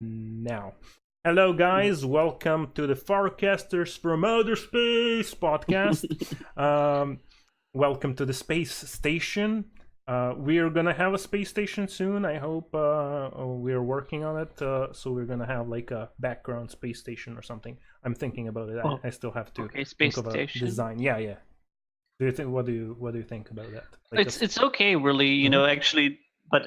Now. Hello, guys. Welcome to the Farcasters from Outer Space podcast. Welcome to the space station. We are gonna have a space station soon. I hope we're working on it. So we're gonna have like a background space station or something. I'm thinking about it. I still have to space think of a station design. Yeah. Do you think? What do you think about that? Like it's okay, really. Actually, but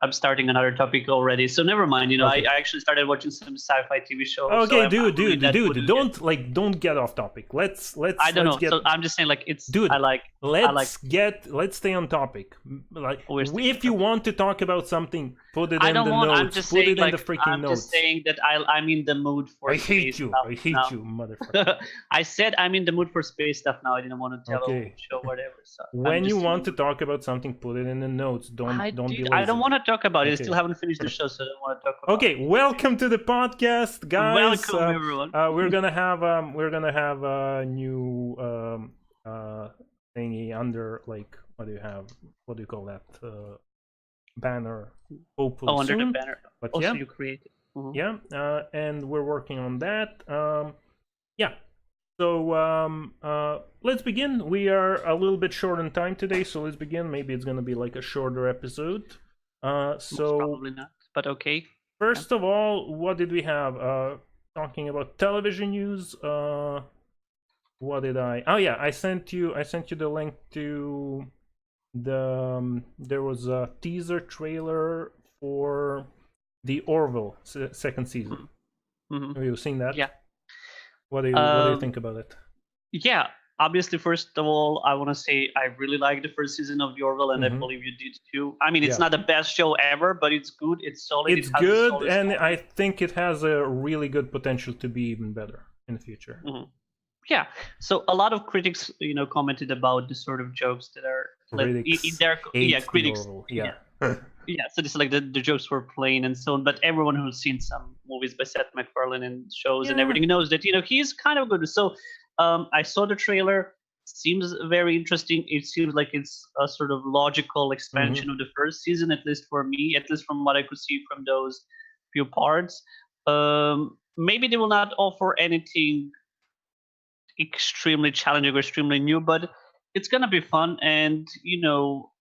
I'm starting another topic already. So never mind. Okay. I actually started watching some sci-fi TV shows. Okay, so dude, don't get off topic. Let's I don't know. get, So I'm just saying, like, it's dude. Let's stay on topic. Like, if you want to talk about something, put it in the notes. I'm just put saying, it in the freaking I'm notes. just saying that I'm in the mood for. I hate you. Stuff I hate now. you, motherfucker. I said I'm in the mood for space stuff now. I didn't want to tell Okay. show whatever. So When you want to talk about something, put it in the notes. Don't be lazy. I don't want to talk about it. I Okay. still haven't finished the show, so I don't want to talk about it. Okay, welcome to the podcast, guys. Welcome, everyone. We're gonna have a new thingy under, like, what do you call that, banner, hopefully under soon. the banner. But Also, yeah, you created. and we're working on that. So let's begin. We are a little bit short on time today, so let's begin. Maybe it's gonna be like a shorter episode. Most probably not, but okay. First of all, what did we have? Talking about television news. What did I? Oh yeah, I sent you the link to the. There was a teaser trailer for the Orville second season. Mm-hmm. Have you seen that? Yeah. What do you think about it? Yeah, obviously, first of all, I want to say I really liked the first season of the Orville, and I believe you did too. I mean, it's not the best show ever, but it's good. It's solid. It's good, and I think it has a really good potential to be even better in the future. Yeah. So a lot of critics, commented about the sort of jokes that are critics. Yeah. Yeah, so just like the jokes were plain and so on, but everyone who's seen some movies by Seth MacFarlane and shows and everything knows that he's kind of good. So I saw the trailer. Seems very interesting. It seems like it's a sort of logical expansion of the first season, at least for me, at least from what I could see from those few parts. Maybe they will not offer anything extremely challenging or extremely new, but it's gonna be fun. And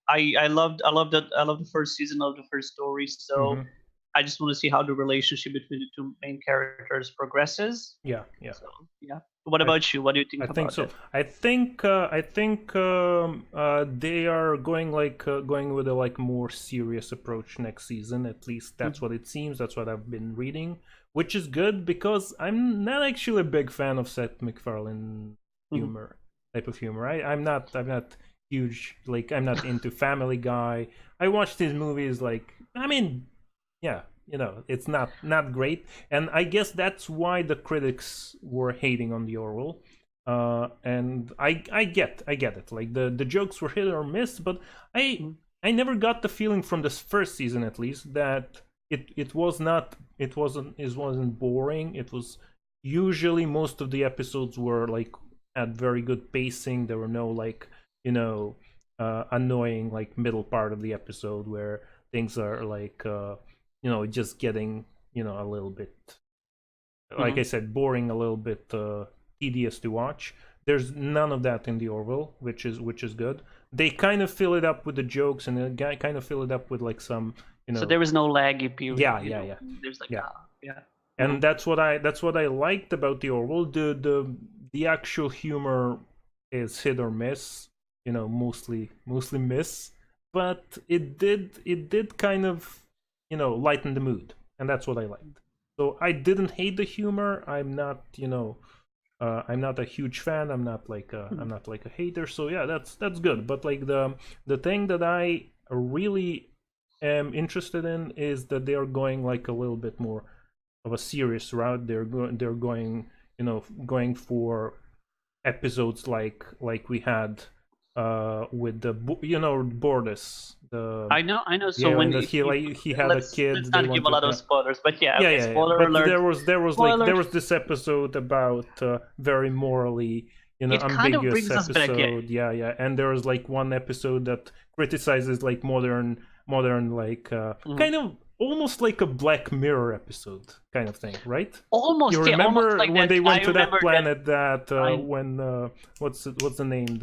I loved the first season of the first story, so I just want to see how the relationship between the two main characters progresses. Yeah. So, yeah. What about you? What do you think? I think so. I think they are going with a more serious approach next season. At least that's what it seems. That's what I've been reading, which is good because I'm not actually a big fan of Seth MacFarlane type of humor. I'm not huge, like, I'm not into Family Guy. I watched his movies, it's not great, and I guess that's why the critics were hating on the Orwell. And I get it. Like, the jokes were hit or miss, but I never got the feeling from this first season, at least, that it wasn't boring. It was usually most of the episodes were had very good pacing. There were no annoying middle part of the episode where things are just getting a little bit, like I said, boring, a little bit tedious to watch. There's none of that in the Orville, which is good. They kind of fill it up with the jokes, and they kind of fill it up with some So there is no laggy period. Yeah. There's And that's what I liked about the Orville. The actual humor is hit or miss. Mostly miss, but it did kind of lighten the mood, and that's what I liked. So I didn't hate the humor. I'm not I'm not a huge fan. I'm not I'm not a hater. So yeah, that's good. But the thing that I really am interested in is that they are going a little bit more of a serious route. They're going for episodes like we had with the Bordis. I know. So when he had a kid, let's not give a lot of spoilers, but spoiler but alert. there was this episode about very morally ambiguous kind of brings episode. Us back, yeah. And there was one episode that criticizes modern kind of almost like a Black Mirror episode kind of thing, right? Almost, You yeah, remember almost like when that. they went I to that remember planet that I- when what's the name?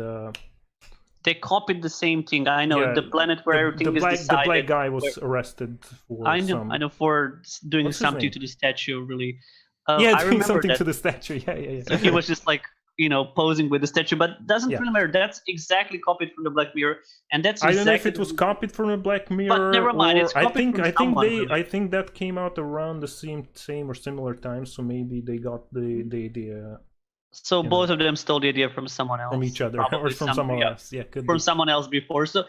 they copied the same thing. I know, Yeah, the planet where everything is the decided. black guy was where- arrested for I know, some. for doing What's his something name? to the statue. Really, Yeah, I doing remember something that. to the statue. Yeah. So he was just like, posing with the statue, but doesn't Yeah. really matter. That's exactly copied from the Black Mirror, and that's I exactly. don't know if it was copied from a Black Mirror, never mind, or it's copied from someone, really. I think that came out around the same or similar time. So maybe they got the idea. So both of them stole the idea from someone else, From each other, or from someone else. Yeah, could from be. someone else before. So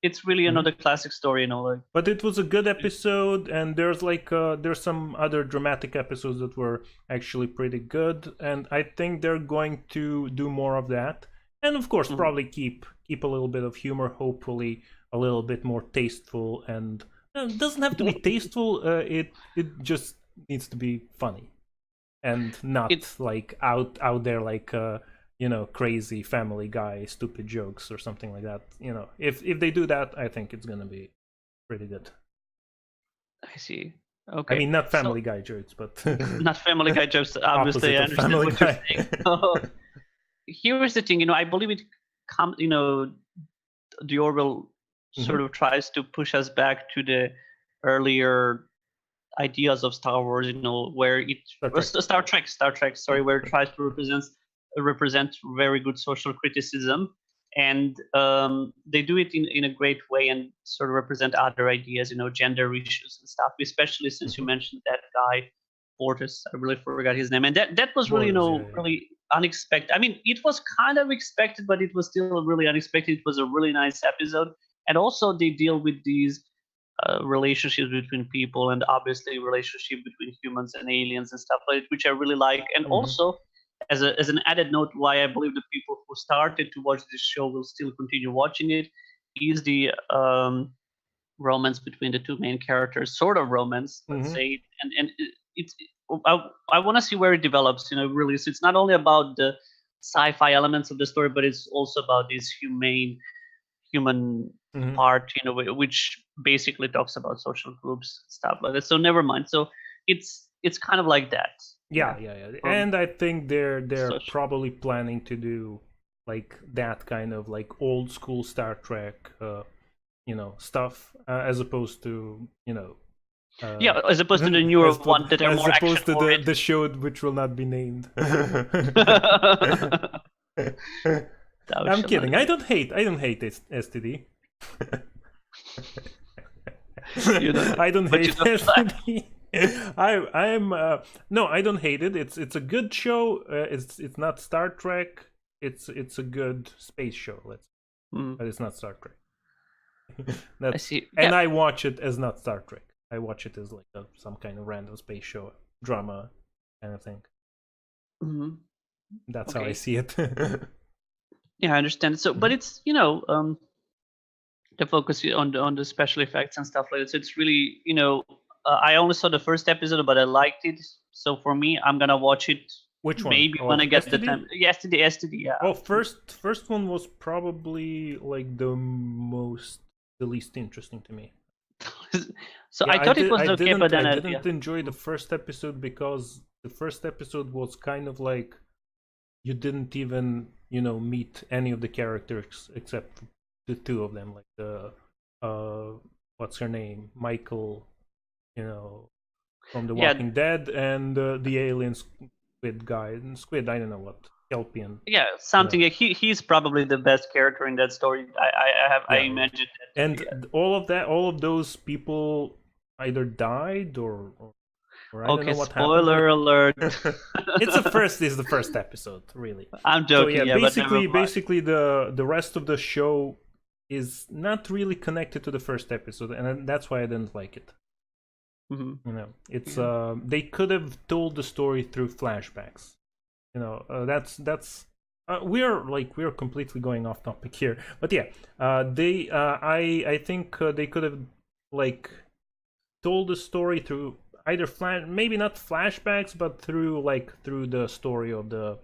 it's really another classic story, like. But it was a good episode, and there's there's some other dramatic episodes that were actually pretty good, and I think they're going to do more of that, and of course probably keep a little bit of humor, hopefully a little bit more tasteful, and it doesn't have to be tasteful. It just needs to be funny, and not like out there like crazy Family Guy stupid jokes or something like that. If they do that, I think it's gonna be pretty good. I see. Okay. I mean, not Family Guy jokes, but not Family Guy jokes. Obviously, I understand Family what Guy. you're saying. Here's the thing. I believe it comes. The Orwell sort of tries to push us back to the earlier ideas of Star Wars. Where it Star Trek. Sorry, where it tries to represent very good social criticism, and they do it in a great way and sort of represent other ideas, gender issues and stuff, especially since you mentioned that guy Borges. I really forgot his name, and that was really really unexpected. I mean, it was kind of expected, but it was still really unexpected. It was a really nice episode, and also they deal with these relationships between people, and obviously relationship between humans and aliens and stuff like that, which I really like. And also, as an added note, why I believe the people who started to watch this show will still continue watching it, is the romance between the two main characters, sort of romance, let's say, and it's. I want to see where it develops. Really, so it's not only about the sci-fi elements of the story, but it's also about this human part, which basically talks about social groups, stuff like that. So never mind. So it's kind of like that. Yeah. And I think they're probably planning to do like that kind of like old school Star Trek, stuff, as opposed to as opposed to the newer one that are more action. As opposed to the show which will not be named. I'm kidding. I don't hate STD. I don't hate STD. No, I don't hate it. It's a good show. It's not Star Trek. It's a good space show. But it's not Star Trek. I see. And I watch it as not Star Trek. I watch it as like some kind of random space show, drama kind of thing. That's how I see it. Yeah, I understand. So, but it's the focus on the special effects and stuff like that. So it's really I only saw the first episode, but I liked it. So for me, I'm gonna watch it. Which one? Maybe when I get the time. STD. Yeah. Oh, first one was probably like the least interesting to me. So yeah, I thought it was okay, but then I didn't enjoy the first episode because the first episode was kind of like you didn't even meet any of the characters except the two of them, like the what's her name, Michael, from The Walking Dead, and the alien squid guy. Squid, I don't know what, Kelpian. Yeah, something. He's probably the best character in that story. I imagine that. And all of those people either died or I don't know what spoiler alert. It's the first episode, really. I'm joking. So, yeah, basically the rest of the show is not really connected to the first episode, and that's why I didn't like it. It's they could have told the story through flashbacks. That's we're completely going off topic here, but yeah, I think they could have like told the story through either maybe not flashbacks, but through the story of the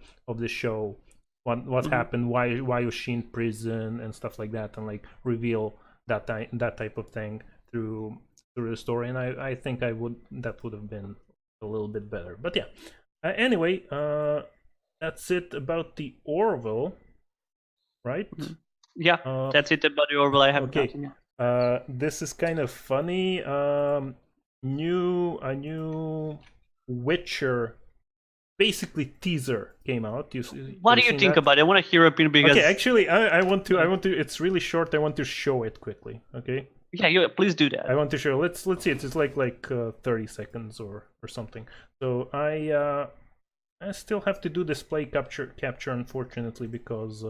show, what happened, why was she in prison and stuff like that, and like reveal that type of thing through through the story, and I think that would have been a little bit better. But yeah, anyway, that's it about the Orville, right? Yeah, that's it about the Orville. I have nothing. This is kind of funny. A new Witcher, basically teaser came out. What do you think about it? I want to hear your opinion because. Okay, actually, I want to. It's really short. I want to show it quickly. Okay. Yeah, please do that. I want to show. Let's see. It's like 30 seconds or something. So I still have to do display capture unfortunately, because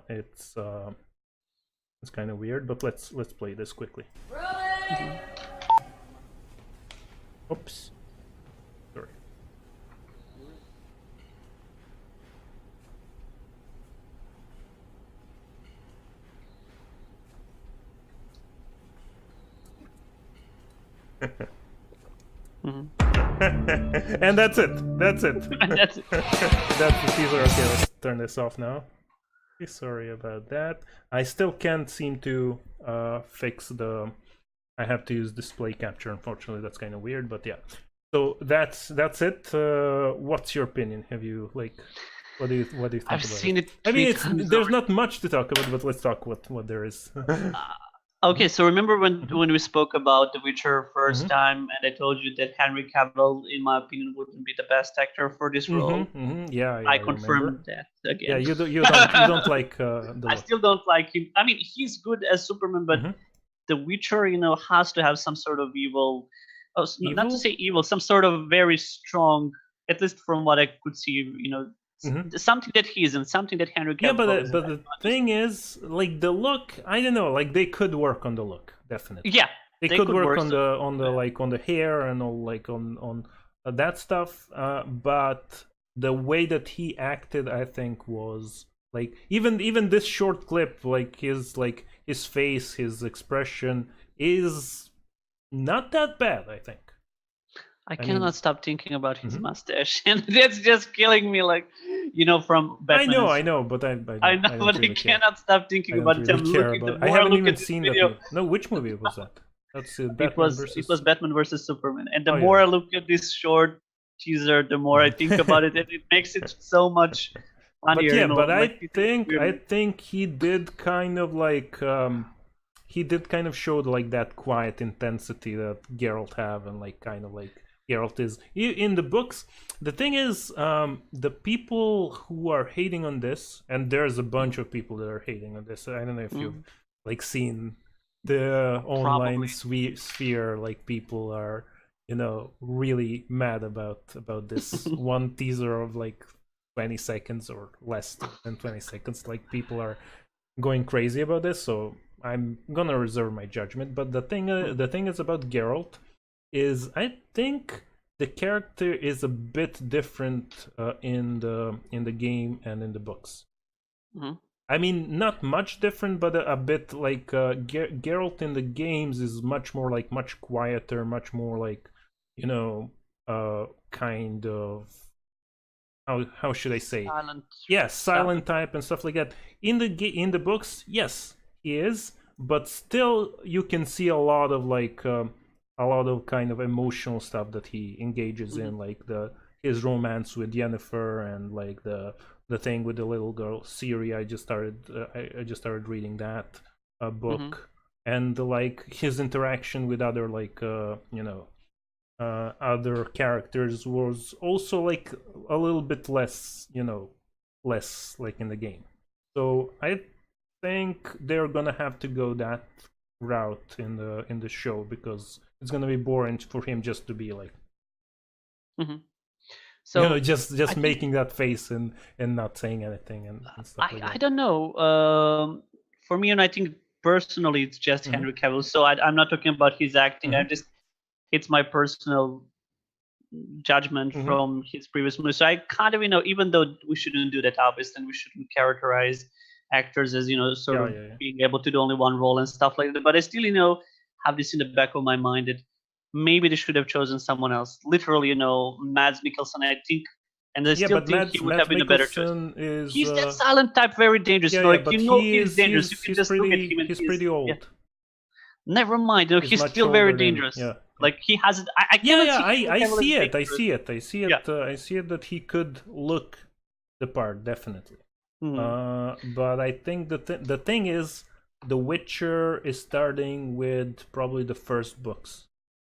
it's kind of weird. But let's play this quickly. Oops. Sorry. And that's it. That's it. That's it. That's the teaser. Okay, let's turn this off now. Sorry about that. I still can't seem to fix the. I have to use display capture. Unfortunately, that's kind of weird. But yeah. So that's it. What's your opinion? Have you what do you think I've about seen it? it. I mean, there's not much to talk about, but let's talk what there is. Okay, so remember when we spoke about The Witcher first time, and I told you that Henry Cavill, in my opinion, wouldn't be the best actor for this role. Yeah, I confirmed that again. Yeah, you don't like. I still don't like him. I mean, he's good as Superman, but The Witcher, has to have some sort of evil. Not to say evil, some sort of very strong. At least from what I could see, something that he isn't, something that Henry Cavill. Yeah, but the thing is, like the look, I don't know, like they could work on the look, definitely. Yeah, they could work on the hair and all, like on that stuff. But the way that he acted, I think, was like even this short clip, like his face, his expression is not that bad, I think. I cannot stop thinking about his mustache, and that's just killing me. Like, from Batman. I know, but I know, but I cannot stop thinking about it. I haven't even seen that movie. No, which movie was that? That's Batman versus. It was Batman versus Superman, and the more I look at this short teaser, the more I think about it, and it makes it so much funnier. But I think he did kind of show like that quiet intensity that Geralt have, and kind of Geralt is in the books. The thing is, the people who are hating on this, and there's a bunch of people that are hating on this. I don't know if you've seen the online sphere. Like people are, really mad about this one teaser of 20 seconds or less than 20 seconds. Like people are going crazy about this. So I'm gonna reserve my judgment. But the thing is about Geralt is I think the character is a bit different in the game and in the books. I mean, not much different, but a bit like Geralt in the games is much more much quieter, much more kind of how should I say? Silent. Yeah, silent type and stuff like that. In the books, yes, he is, but still you can see a lot of kind of emotional stuff that he engages in, like his romance with Yennefer and the thing with the little girl Ciri. I just started reading that book, and his interaction with other other characters was also a little bit less less in the game. So I think they're gonna have to go that route in the show, because it's gonna be boring for him just to be so just making that face and not saying anything and stuff like that. I don't know. For me, and I think personally, it's just Henry Cavill. So I'm not talking about his acting. It's my personal judgment from his previous movies. So I kind of, even though we shouldn't do that, obviously, and we shouldn't characterize actors as being able to do only one role and stuff like that, but I still have this in the back of my mind that maybe they should have chosen someone else, literally Mads Mikkelsen, I think, and I still think he would have been a better choice. He's that silent type, very dangerous. But he's dangerous. You can just look at him and he's pretty old. Never mind. He's He's much still very older than- dangerous. yeah. Like he has it. I Yeah, cannot yeah, see Henry I Cavill as see it. I dangerous. see it. I see it. Yeah. I see it that he could look the part, definitely. Mhm. But I think the thing is, The Witcher is starting with probably the first books,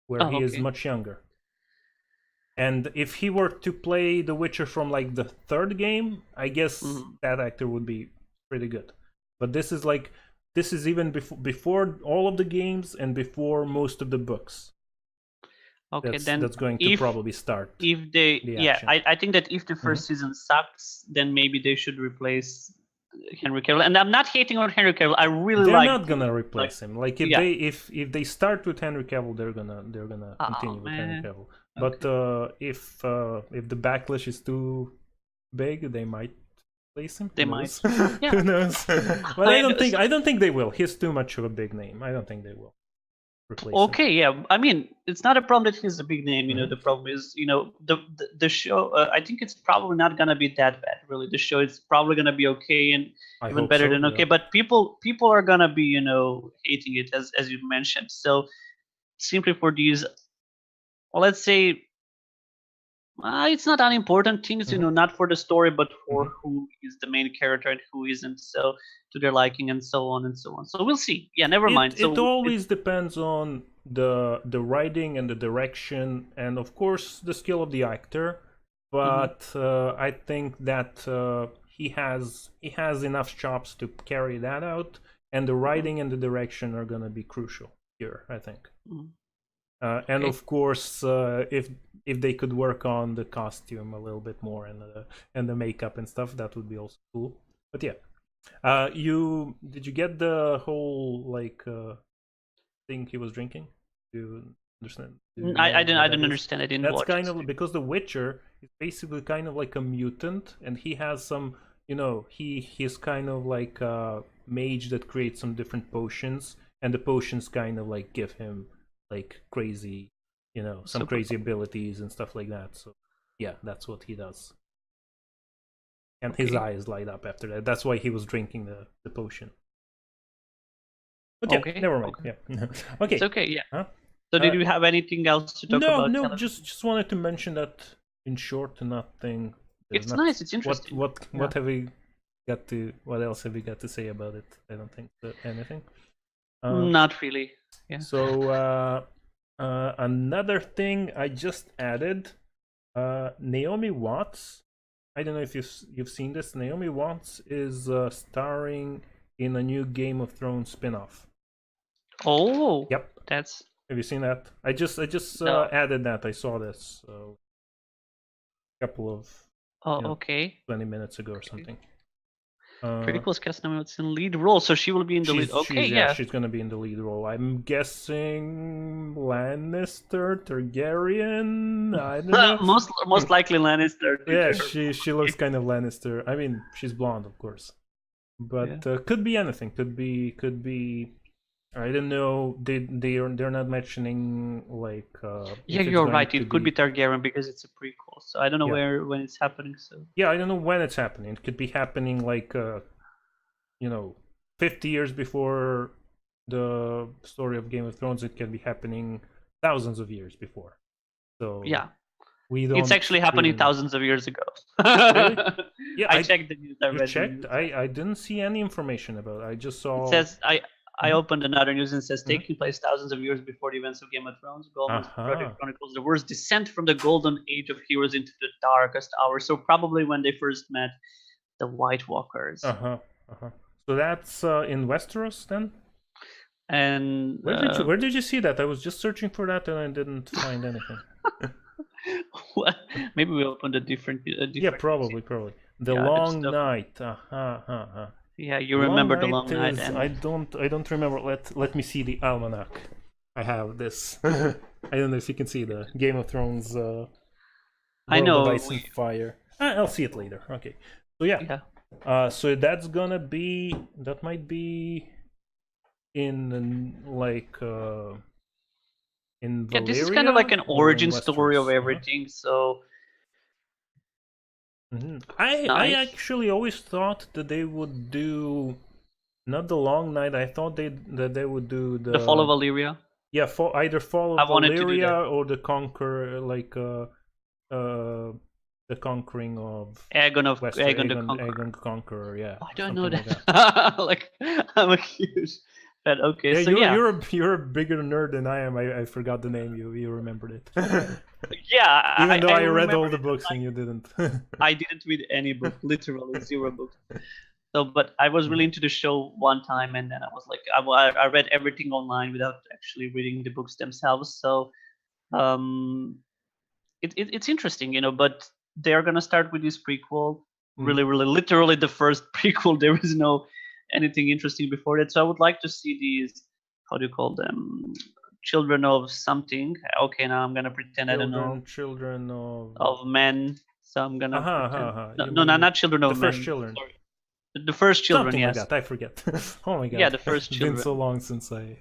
where Oh, he is okay. much younger. And if he were to play The Witcher from like the third game, I guess Mhm. that actor would be pretty good. But this is even before all of the games and before most of the books. Okay, then That's going to probably start. If they, the yeah, action. I think that if the first season sucks, then maybe they should replace Henry Cavill. And I'm not hating on Henry Cavill. I really They're like. not gonna replace him. Like if yeah. they if they start with Henry Cavill, they're gonna continue with Henry man. Cavill. But if the backlash is too big, they might replace him. They Who might. knows? Yeah. Who knows? But I don't think they will. He's too much of a big name. I don't think they will replace him. Okay, yeah. I mean, it's not a problem that he's a big name. You know, the problem is, you know, the show. I think it's probably not gonna be that bad. Really, the show is probably gonna be okay and I even hope better so, than okay. yeah. But people are gonna be, you know, hating it as you mentioned. So simply for these, well, let's say. It's not unimportant things, you know, not for the story, but for who is the main character and who isn't. So to their liking and so on and so on. So we'll see. Yeah, never mind. So It always depends on the writing and the direction, and of course the skill of the actor. But I think that he has enough chops to carry that out, and the writing and the direction are gonna be crucial here, I think. And of course, if they could work on the costume a little bit more and the makeup and stuff, that would be also cool. But yeah, did you get the whole like thing he was drinking? Do you understand? I didn't understand. I didn't That's watch. kind of because The Witcher is basically kind of like a mutant, and he has some, you know, he's kind of like a mage that creates some different potions, and the potions kind of like give him like crazy, you know, some crazy abilities and stuff like that. So yeah, that's what he does. And his eyes light up after that. That's why he was drinking the potion. But yeah, never mind. Okay. Yeah. Okay. It's okay, yeah. Huh? So did you have anything else to talk about? No, just wanted to mention that in short, nothing. It's nice, it's interesting. What have we got to? What else have we got to say about it? I don't think anything. Not really. Yeah. So another thing I just added, Naomi Watts. I don't know if you've seen this. Naomi Watts is starring in a new Game of Thrones spin-off. Oh. Yep. That's. Have you seen that? I just added that. I saw this a couple of. Okay. 20 minutes ago or something. Pretty close cast Naomi Watts in lead role, so she will be in the lead. Okay, she's gonna be in the lead role. I'm guessing Lannister, Targaryen. I don't know. most likely Lannister. Yeah, she looks kind of Lannister. I mean, she's blonde, of course, but could be anything. Could be. I don't know. They're not mentioning like. Yeah, you're right. It could be Targaryen because it's a prequel. So I don't know when it's happening. So. Yeah, I don't know when it's happening. It could be happening like, 50 years before the story of Game of Thrones. It can be happening thousands of years before. So yeah, we don't. It's actually happening thousands of years ago. Really? Yeah, I checked the news. You checked? I didn't see any information about it. I just saw. It says I opened another news and it says taking place thousands of years before the events of Game of Thrones, Goldman's project chronicles the worst descent from the golden age of heroes into the darkest hour. So probably when they first met the White Walkers. So that's in Westeros then? And where did you see that? I was just searching for that and I didn't find anything. Well, maybe we opened a different yeah, probably. The Long Night. Yeah, you remember the Long Night. And... I don't remember. Let me see the almanac. I have this. I don't know if you can see the Game of Thrones. I know. Ice and Fire. I'll see it later. Okay. So yeah. So that's gonna be. That might be in like. In Valyria, this is kind of like an origin story of everything. So. I actually always thought that they would do Not the Long Night. I thought they would do The Fall of the Valyria. yeah, either Fall I of wanted to do that. Valyria or the Conquer, like uh the conquering of Wester, Aegon the Conqueror. Aegon Conqueror, yeah, I don't know something like that. that. Like, I'm a huge fan. Okay, Yeah, so yeah, you're a bigger nerd than I am. I forgot the name. You remembered it, yeah, even though I read all remember the it. books and you didn't. I didn't read any book, literally zero books. So, but I was really into the show one time, and then I was like, I read everything online without actually reading the books themselves. So, um, it's interesting, but they're gonna start with this prequel. Really, really, literally the first prequel. There is no anything interesting before that. So I would like to see these. How do you call them? Children of something. Okay, now I'm gonna pretend I don't know. Children Of men. So I'm gonna pretend. No, You no, mean not children the of first men. children? Sorry. The first children, Something like yes. that. I forget. Oh my god. Yeah, the first It's been children. so long since I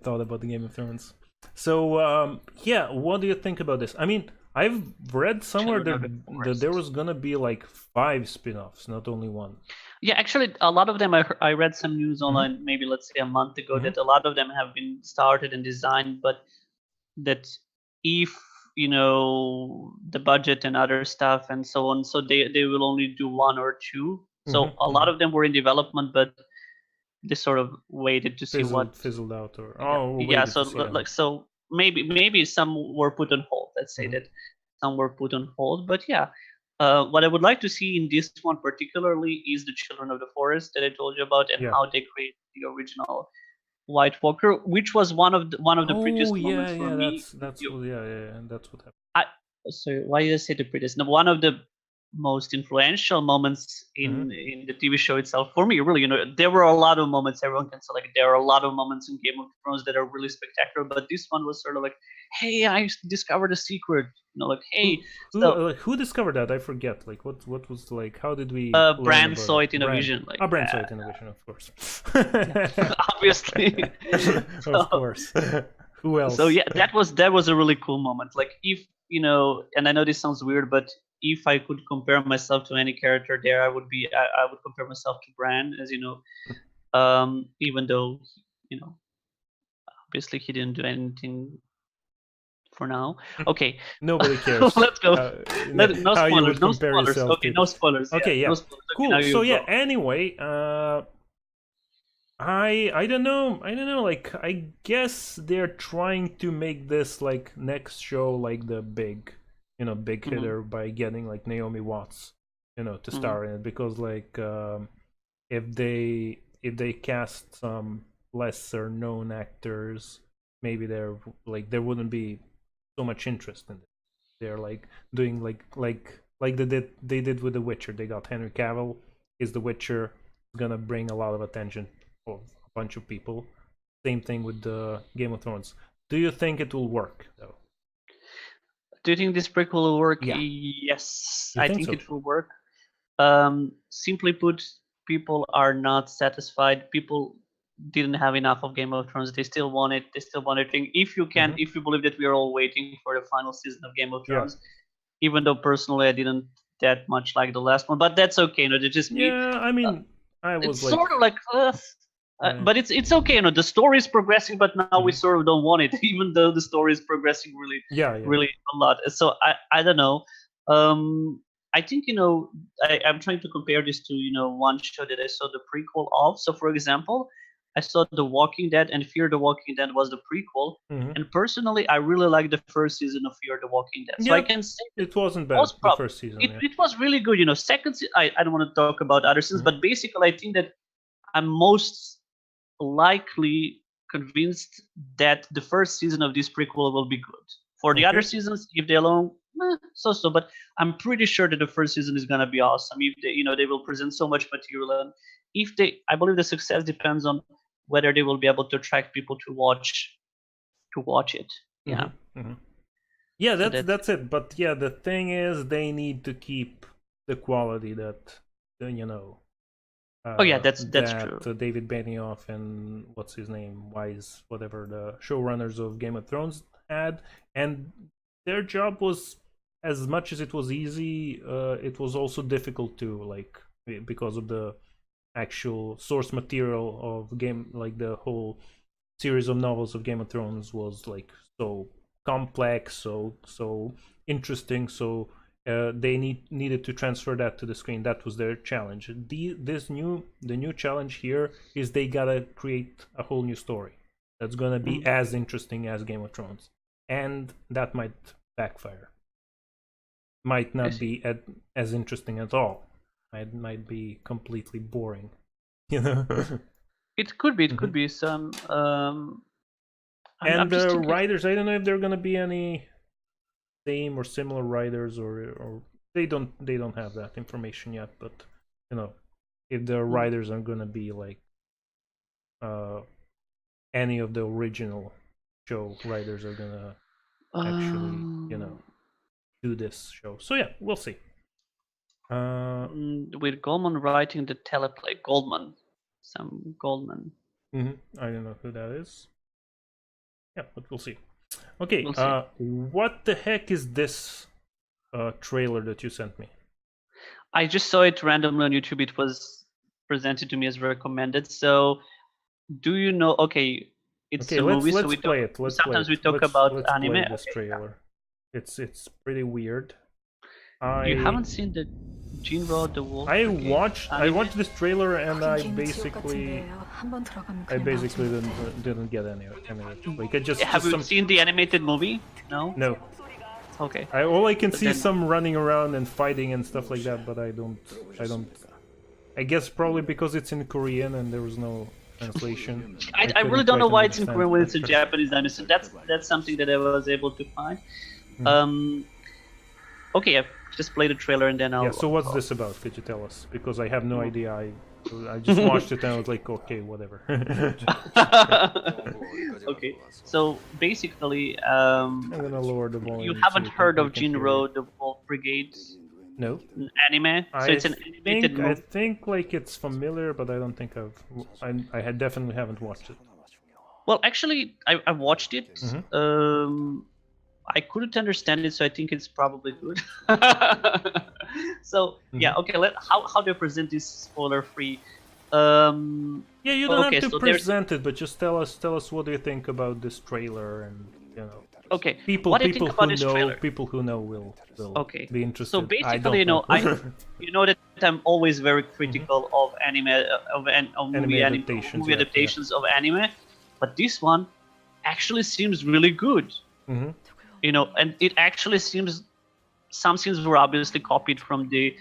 thought about the Game of Thrones. So yeah, what do you think about this? I mean, I've read somewhere that there was gonna be like 5 spin-offs, not only one. Yeah, actually, a lot of them I read some news online, maybe let's say a month ago, that a lot of them have been started and designed, but that if the budget and other stuff and so on, so they will only do 1 or 2. So a lot of them were in development, but they sort of waited to see what fizzled out, or yeah. So like, so maybe some were put on hold. Let's say that some were put on hold, but yeah. What I would like to see in this one particularly is the Children of the Forest that I told you about, and how they create the original White Walker, which was one of the prettiest moments for me. That's what happened. Sorry, why did I say the prettiest? No, one of the most influential moments in the TV show itself for me. Really, there were a lot of moments. Everyone can say like there are a lot of moments in Game of Thrones that are really spectacular, but this one was sort of like, hey, I discovered a secret. Like, hey, who discovered that? I forget. Like, what was like? How did we? Bran saw it in a vision. Like, Bran saw it in a vision, of course. Obviously, of course. Who else? So yeah, that was a really cool moment. Like, if and I know this sounds weird, but if I could compare myself to any character there, I would compare myself to Bran, as you know. Even though obviously he didn't do anything for now. Okay. Nobody cares. Let's go. No spoilers. No spoilers. Okay, no spoilers. Okay, yeah. No spoilers. Cool. Okay, so yeah. Anyway, I don't know. Like, I guess they're trying to make this like next show like the big hitter by getting like Naomi Watts, to star in it, because like if they cast some lesser known actors, maybe there wouldn't be so much interest in it. They're like doing like they did with The Witcher. They got Henry Cavill is The Witcher. It's gonna bring a lot of attention of a bunch of people. Same thing with the Game of Thrones. Do you think it will work though? Do you think this prequel will work? Yeah. Yes, I think so? it will work. Simply put, people are not satisfied. People didn't have enough of Game of Thrones. They still want it. They still want it. If you believe that we are all waiting for the final season of Game of Thrones, even though personally I didn't that much like the last one, but that's okay. They just me. Yeah, I mean, I was it's sort of like. But it's okay, the story is progressing, but now we sort of don't want it, even though the story is progressing really, really a lot. So I don't know. I think I'm trying to compare this to one show that I saw the prequel of. So for example, I saw The Walking Dead, and Fear the Walking Dead was the prequel. And personally, I really like the first season of Fear the Walking Dead. So I can say it wasn't bad. The first season, it was really good. Second, I don't want to talk about other seasons, but basically, I think that I'm most likely convinced that the first season of this prequel will be good. For the other seasons, if they're long, so. But I'm pretty sure that the first season is gonna be awesome. If they will present so much material, and I believe the success depends on whether they will be able to attract people to watch it. Yeah. Yeah, that's it. But yeah, the thing is, they need to keep the quality that that's true. David Benioff and what's his name, Wise, whatever, the showrunners of Game of Thrones had, and their job was, as much as it was easy, it was also difficult too, like because of the actual source material of game, like the whole series of novels of Game of Thrones was like so complex, so interesting. So they needed to transfer that to the screen. That was their challenge. The new challenge here is they gotta create a whole new story that's gonna be as interesting as Game of Thrones, and that might backfire. Might not be as interesting at all. It might be completely boring. You know. It could be. It could be some. And the writers, I don't know if there are gonna be any same or similar writers, or they don't have that information yet. But you know, if the writers are gonna be like any of the original show writers are gonna actually, you know, do this show. So yeah, we'll see. With Goldman writing the teleplay, Goldman. I don't know who that is. Yeah, but we'll see. Okay, We'll see. what the heck is this trailer that you sent me? I just saw it randomly on YouTube. It was presented to me as recommended. So, do you know? Okay, it's a movie. Let's so play it. Sometimes we talk about anime. Play this trailer. It's pretty weird. You haven't seen the Jinro the Wolf? I watched this trailer and I basically didn't get any of it. Like Have you seen the animated movie? No. No. Okay. All I can see is some running around and fighting and stuff like that, but I don't. I guess probably because it's in Korean and there was no translation. I really don't know why it's in Korean when it's in Japanese anime. So that's something that I was able to find. Okay, I've just played the trailer and then I'll. Yeah. So what's this about? Could you tell us? Because I have no idea. I just watched it and I was like, okay, whatever. Okay, so basically, I'm gonna lower the volume. You haven't heard of Jinro the Wolf Brigade? No. Anime? So it's an animated movie. I think like it's familiar, but I don't think I definitely haven't watched it. Well, actually, I watched it. I couldn't understand it, so I think it's probably good. So yeah, okay. How do I present this spoiler-free? Yeah, you don't have to present it, but just tell us what do you think about this trailer, and you know. Okay. People who know will be interested. So basically, you know, you know that I'm always very critical of movie adaptations of anime, but this one actually seems really good. You know, and it actually seems some scenes were obviously copied from the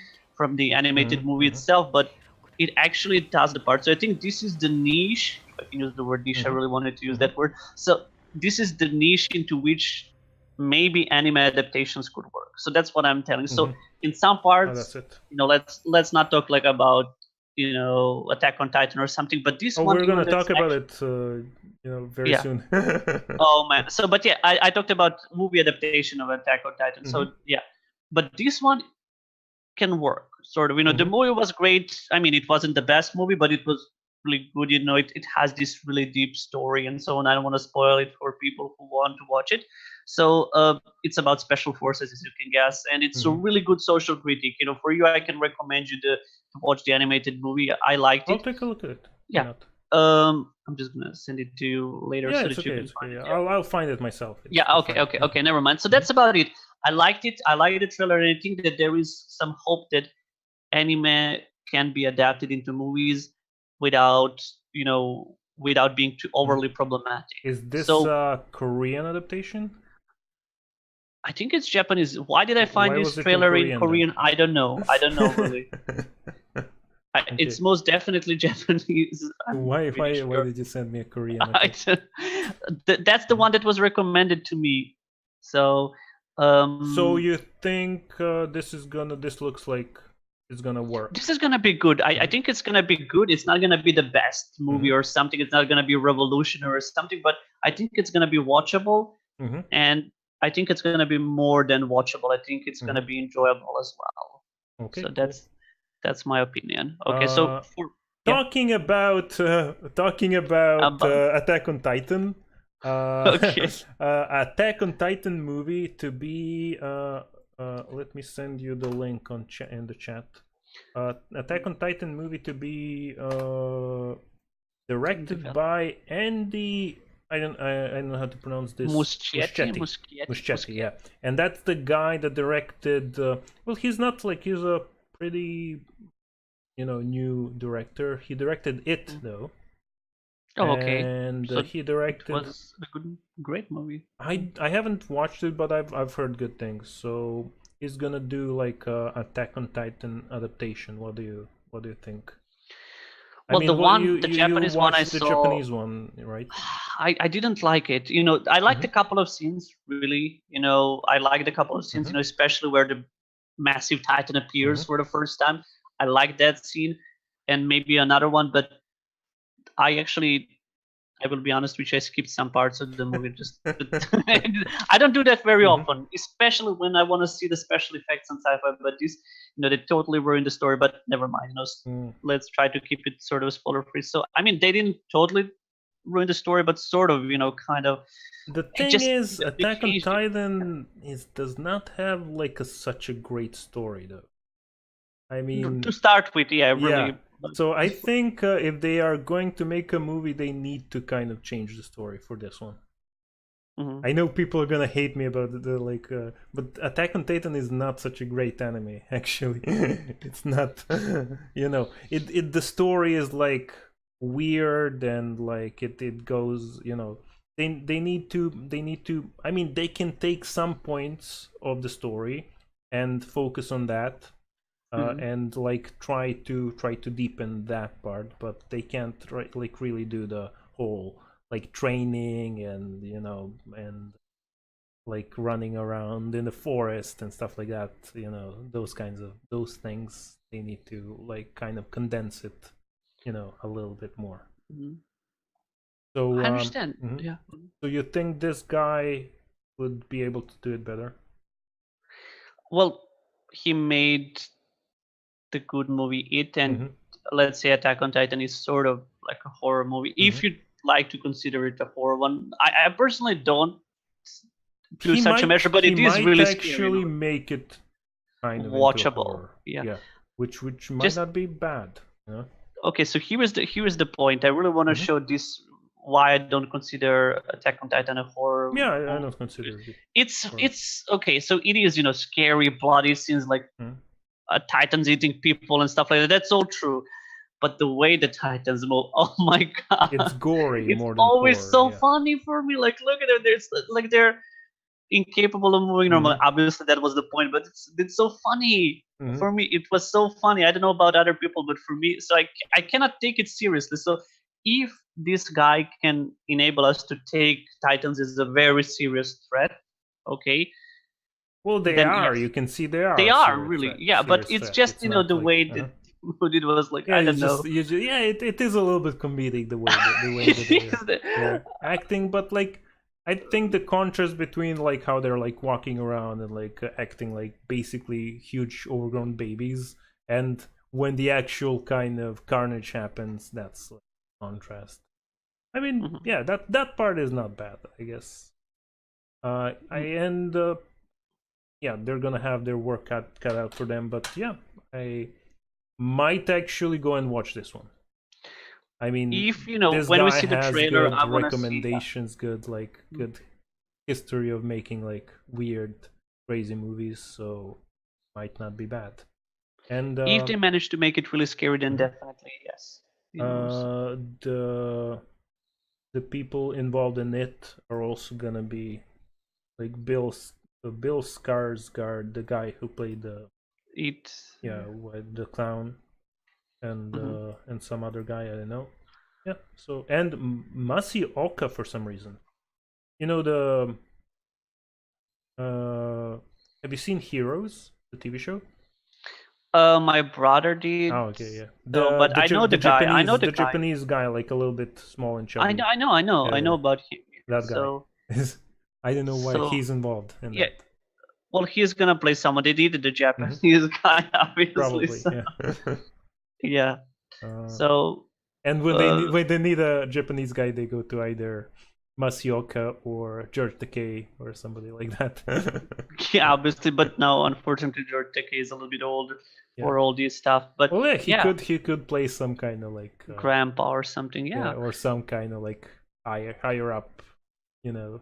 animated movie itself, but it actually does the part. So I think this is the niche. If I can use the word niche, I really wanted to use that word. So this is the niche into which maybe anime adaptations could work. So that's what I'm telling. So in some parts, you know, let's not talk like about, you know, Attack on Titan or something. But this one, we're gonna talk about it, you know, very soon. Oh man. So, but yeah, I talked about movie adaptation of Attack on Titan. So yeah, but this one can work sort of. You know, the movie was great. I mean, it wasn't the best movie, but it was really good. You know, it has this really deep story and so on. I don't want to spoil it for people who want to watch it. So it's about special forces, as you can guess, and it's a really good social critique. You know, for you, I can recommend you to watch the animated movie. I liked it. I'll take a look at it. Yeah. I'm just gonna send it to you later so that you can find it. I'll find it myself. Yeah. Okay. Never mind. So that's about it. I liked it. I liked the trailer, and I think that there is some hope that anime can be adapted into movies without, you know, without being too overly problematic. Is this a Korean adaptation? I think it's Japanese. Why did I find this trailer in Korean? I don't know. Really. It's most definitely Japanese. Why did you send me a Korean? That's the one that was recommended to me. So. So you think this looks like it's gonna work? This is gonna be good. I think it's gonna be good. It's not gonna be the best movie or something. It's not gonna be revolutionary or something. But I think it's gonna be watchable, and I think it's gonna be more than watchable. I think it's gonna be enjoyable as well. Okay. So that's my opinion. Okay. So talking about Attack on Titan. Attack on Titan movie to be let me send you the link in the chat. Attack on Titan movie to be directed Developed. by Andy. I don't know how to pronounce this. Muschietti, yeah. And that's the guy that directed. Well, he's not like he's a pretty, new director. He directed it though. Oh, okay. And So he directed. It was a great movie. I haven't watched it, but I've heard good things. So he's gonna do like a Attack on Titan adaptation. What do you think? Well, the Japanese one I the saw. Japanese one, right? I didn't like it. I liked a couple of scenes, really. I liked a couple of scenes, especially where the massive Titan appears for the first time. I liked that scene, and maybe another one, but I will be honest with you, I skipped some parts of the movie. Just I don't do that very often, especially when I want to see the special effects on sci-fi. But this, they totally ruined the story. But never mind. Let's try to keep it sort of spoiler-free. So I mean, they didn't totally ruin the story, but sort of, kind of. The thing is, Attack on Titan does not have like such a great story, though. I mean, to start with, really. Yeah. So I think if they are going to make a movie, they need to kind of change the story for this one. I know people are gonna hate me about it, but Attack on Titan is not such a great anime. Actually, it's not. The story is like weird and like it goes. They need to. I mean, they can take some points of the story and focus on that. And like try to deepen that part, but they can't like really do the whole like training and and like running around in the forest and stuff like that. Those things they need to like kind of condense it, a little bit more. So I understand. Yeah. So you think this guy would be able to do it better? Well, he made the good movie It, and let's say Attack on Titan is sort of like a horror movie, if you'd like to consider it a horror one. I personally don't do such a measure, but it is really actually make it kind of watchable. Yeah, which might not be bad. Okay, so here is the point. I really want to show this why I don't consider Attack on Titan a horror. Yeah, I don't consider it. It's okay. So it is scary, bloody scenes like. Titans eating people and stuff like that. That's all true, but the way the Titans move, oh my god, it's gory. It's more than always horror, so funny for me. Like, look at them. There's like they're incapable of moving normally. Obviously, that was the point, but it's so funny for me. It was so funny. I don't know about other people, but for me, so I cannot take it seriously. So if this guy can enable us to take Titans as a very serious threat, okay. Well, they are. Yes. You can see they are. They are really, yeah. But it's just the like, way that it was like I don't know. It is a little bit comedic the way that they're acting, but like I think the contrast between like how they're like walking around and like acting like basically huge overgrown babies, and when the actual kind of carnage happens, that's like contrast. I mean, yeah, that part is not bad, I guess. Yeah, they're gonna have their work cut out for them, but yeah, I might actually go and watch this one. I mean, if when we see the trailer, I want to see recommendations, good history of making like weird, crazy movies, so might not be bad. And if they manage to make it really scary, then definitely yes. The people involved in it are also gonna be like Bill Skarsgård, the guy who played the clown, and some other guy, I don't know. Yeah. So and Masi Oka for some reason. Have you seen Heroes, the TV show? My brother did. Oh, okay, yeah. But I know the guy. I know the Japanese guy, like a little bit small and chubby. I know about him. That guy. So, I don't know why he's involved in that. Well, he's gonna play someone. They did the Japanese guy, obviously. Probably, so. Yeah. So. And when they need a Japanese guy, they go to either Masioka or George Takei or somebody like that. Yeah, obviously, but now unfortunately George Takei is a little bit old for all these stuff. But well, yeah, he could play some kind of like grandpa or something, yeah, or some kind of like higher up, you know.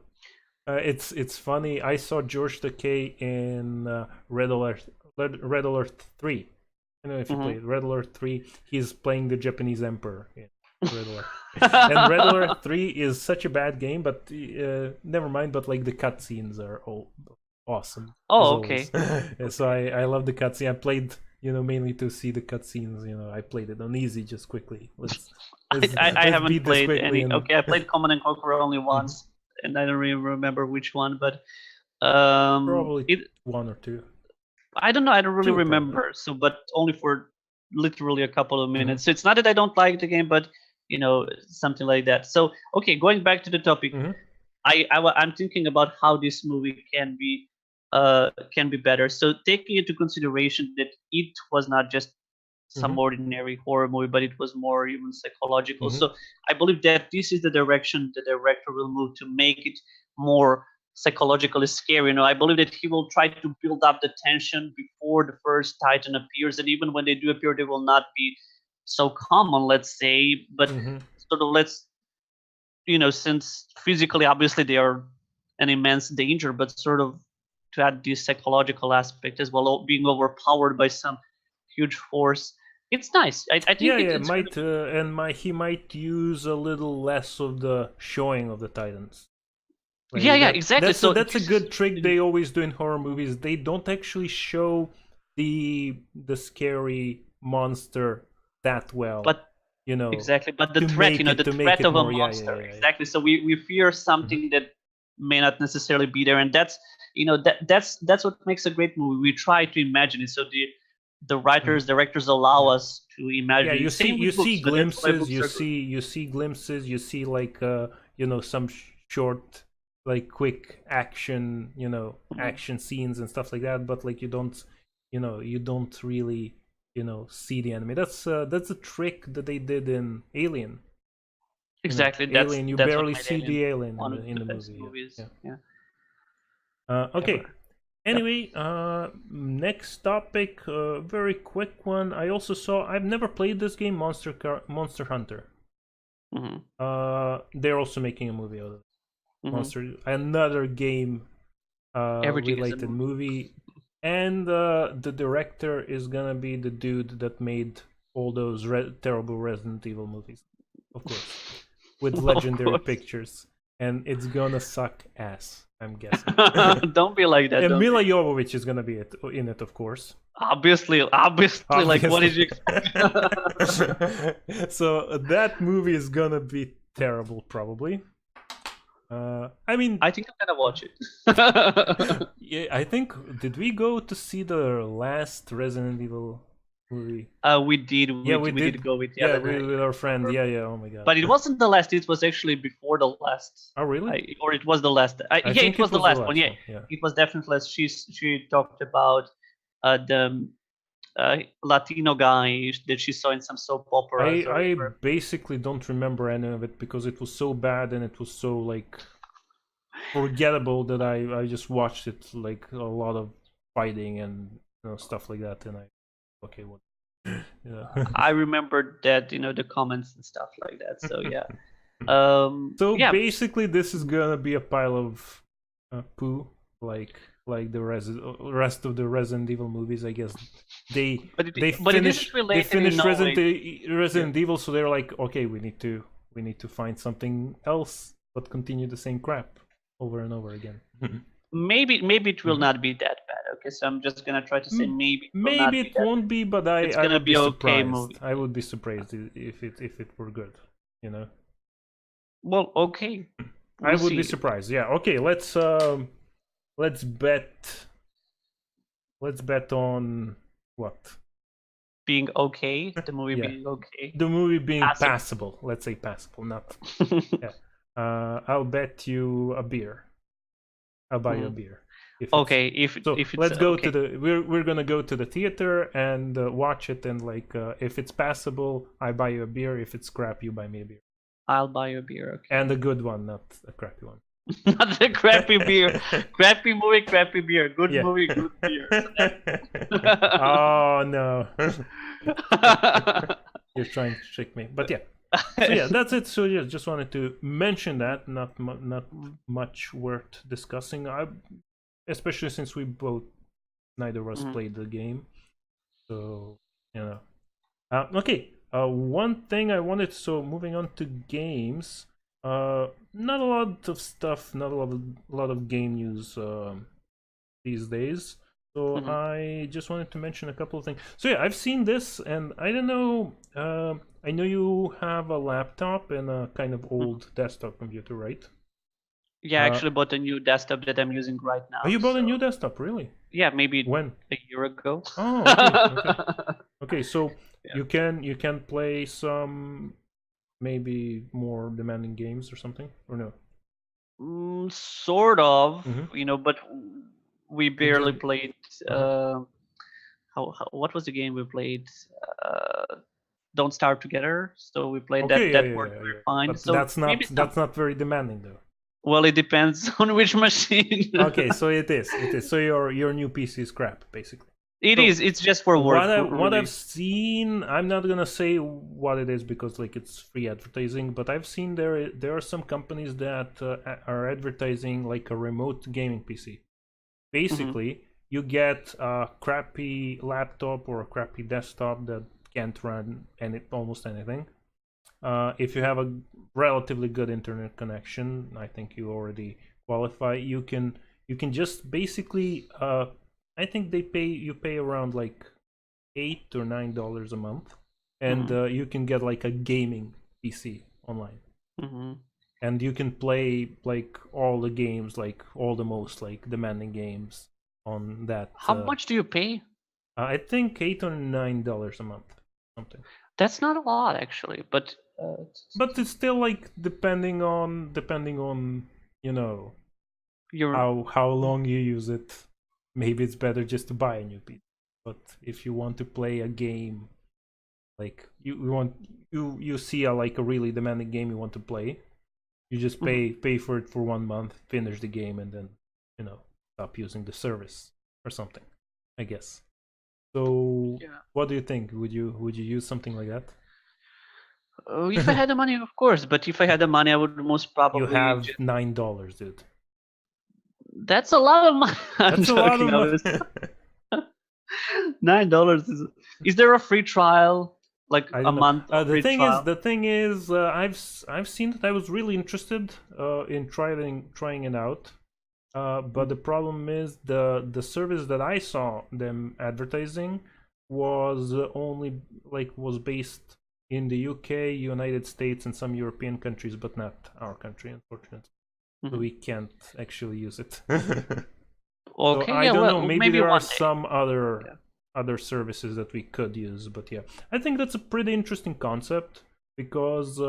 It's funny. I saw George Takei in Red Alert 3. I don't know if you played Red Alert 3. He's playing the Japanese Emperor in Red Alert. And Red Alert 3 is such a bad game, but never mind. But like the cutscenes are all awesome. Oh, okay. So I love the cutscene. I played, mainly to see the cutscenes. I played it on easy, just quickly. I haven't played any. Okay, I played Command and Conquer only once, and I don't really remember which one, but probably one or two. I don't know. I don't really remember. Probably. So, but only for literally a couple of minutes. So it's not that I don't like the game, but something like that. So, okay, going back to the topic, I'm thinking about how this movie can be better. So, taking into consideration that it was not just some ordinary horror movie, but it was more even psychological. So, I believe that this is the direction the director will move to make it more psychologically scary. I believe that he will try to build up the tension before the first Titan appears, and even when they do appear, they will not be so common, let's say, but sort of since physically obviously they are an immense danger, but sort of to add this psychological aspect as well, being overpowered by some huge force. It's nice. I think he might use a little less of the showing of the Titans. Like exactly. That's a good trick they always do in horror movies. They don't actually show the scary monster that well. But exactly. But the threat, the threat of a monster. Exactly. So we fear something that may not necessarily be there, and that's that's what makes a great movie. We try to imagine it. So the writers, directors allow us to imagine. Yeah, you see glimpses. You see glimpses. You see like some short, like quick action, action scenes and stuff like that. But like you don't really see the enemy. That's a trick that they did in Alien. Exactly. Alien, you barely see the alien in the movie. Movies. Yeah. Okay. Anyway, next topic, very quick one. I also saw. I've never played this game, Monster Hunter. They're also making a movie out of it. Monster, another game related movie, and the director is gonna be the dude that made all those terrible Resident Evil movies, of course, with legendary pictures, and it's gonna suck ass, I'm guessing. Don't be like that. And Mila Jovovich is gonna be in it, of course. Obviously. Like, what did you expect? So that movie is gonna be terrible, probably. I think I'm gonna watch it. Yeah, I think. Did we go to see the last Resident Evil movie? We did. We did go with with our friend. Yeah. Oh my god! But it wasn't the last. It was actually before the last. Oh really? Or it was the last. It was the last one. Yeah, it was definitely last. She talked about the Latino guy that she saw in some soap opera. I basically don't remember any of it because it was so bad and it was so like forgettable that I just watched it, like a lot of fighting and stuff like that, and what. Yeah. I remembered that the comments and stuff like that. So yeah. Basically, this is gonna be a pile of poo, like the rest of the Resident Evil movies, I guess. They finished Resident Evil, so they're like, okay, we need to find something else, but continue the same crap over and over again. Maybe it will not be that bad. Okay, so I'm just gonna try to say maybe. Maybe it won't be, but I would be surprised. Okay movie. I would be surprised if it were good. Well, okay. I would be surprised. Yeah. Okay. Let's bet. Let's bet on what? Being okay. The movie being okay. The movie being passable. Let's say passable, not. Yeah. I'll bet you a beer. I'll buy you a beer. Let's go to the. We're gonna go to the theater and watch it, and like if it's passable, I buy you a beer. If it's crap, you buy me a beer. I'll buy you a beer. Okay. And a good one, not a crappy one. Not the crappy beer. Crappy movie, crappy beer. Good Yeah. movie, good beer. Oh no. You're trying to trick me. But yeah. So yeah, that's it. So yeah, just wanted to mention that. Not much worth discussing. Especially since we both, neither of us played the game. So, you know. Okay. One thing I wanted. So moving on to games. Not a lot of stuff. Not a lot of game news these days. So I just wanted to mention a couple of things. So yeah, I've seen this, and I don't know. I know you have a laptop and a kind of old desktop computer, right? Yeah, I actually bought a new desktop that I'm using right now. Oh, you bought a new desktop, really? Yeah, maybe when? A year ago. Oh, okay. Okay, so you can play some maybe more demanding games or something, or no? Sort of, but we barely played. What was the game we played? Don't Starve Together. So we played that. That worked very fine. But so that's not very demanding though. Well, it depends on which machine. Okay, so it is. So your new PC is crap, basically. It is. It's just for work. What I've seen, I'm not gonna say what it is because like it's free advertising, but I've seen there are some companies that are advertising like a remote gaming PC. Basically, you get a crappy laptop or a crappy desktop that can't run almost anything. If you have a relatively good internet connection, I think you already qualify. You can just basically I think you pay around like $8 or $9 a month, and you can get like a gaming PC online, and you can play like all the games, like all the most like demanding games on that. How much do you pay? I think $8 or $9 a month, something. That's not a lot actually, but it's still like depending on how long you use it. Maybe it's better just to buy a new PC. But if you want to play a game, like you see a really demanding game you want to play, you just pay for it for 1 month, finish the game, and then stop using the service or something, I guess. So what do you think? Would you use something like that? If I had the money, of course. But if I had the money, I would most probably. You have $9, dude. That's a lot of money. That's a lot of money. $9 is there a free trial, like a month? The thing is, I've seen that. I was really interested in trying it out. But the problem is the service that I saw them advertising was was based in the UK, United States, and some European countries, but not our country, unfortunately. So we can't actually use it. Okay, so I don't know. Maybe there are some other services that we could use, but yeah, I think that's a pretty interesting concept because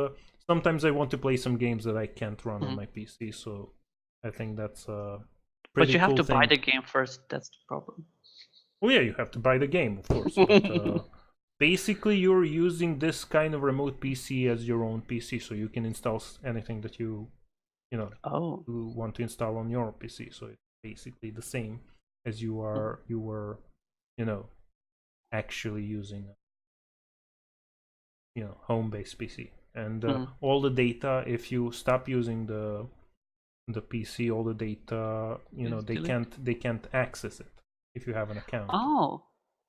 sometimes I want to play some games that I can't run on my PC. So I think that's a pretty. But you have cool to thing. buy the game first. That's the problem. Oh yeah, you have to buy the game, of course. But, basically, you're using this kind of remote PC as your own PC, so you can install anything that you want to install on your PC. So it's basically the same as you were actually using home-based PC. And all the data, if you stop using the PC, all the data, they can't access it if you have an account. Oh.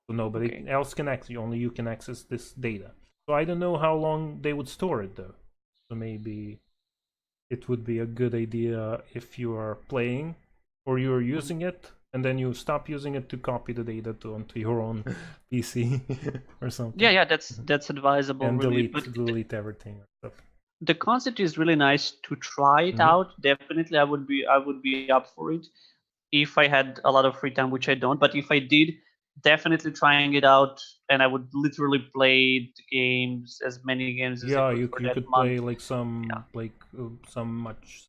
So nobody else can access. Only you can access this data. So I don't know how long they would store it though. So maybe it would be a good idea if you are playing or you're using it, and then you stop using it to copy the data onto your own PC or something. Yeah, that's advisable. And really. delete everything and stuff. The concept is really nice to try it out. Definitely, I would be up for it if I had a lot of free time, which I don't. But if I did, definitely trying it out, and I would literally play the games, as many games as I could. You could play like some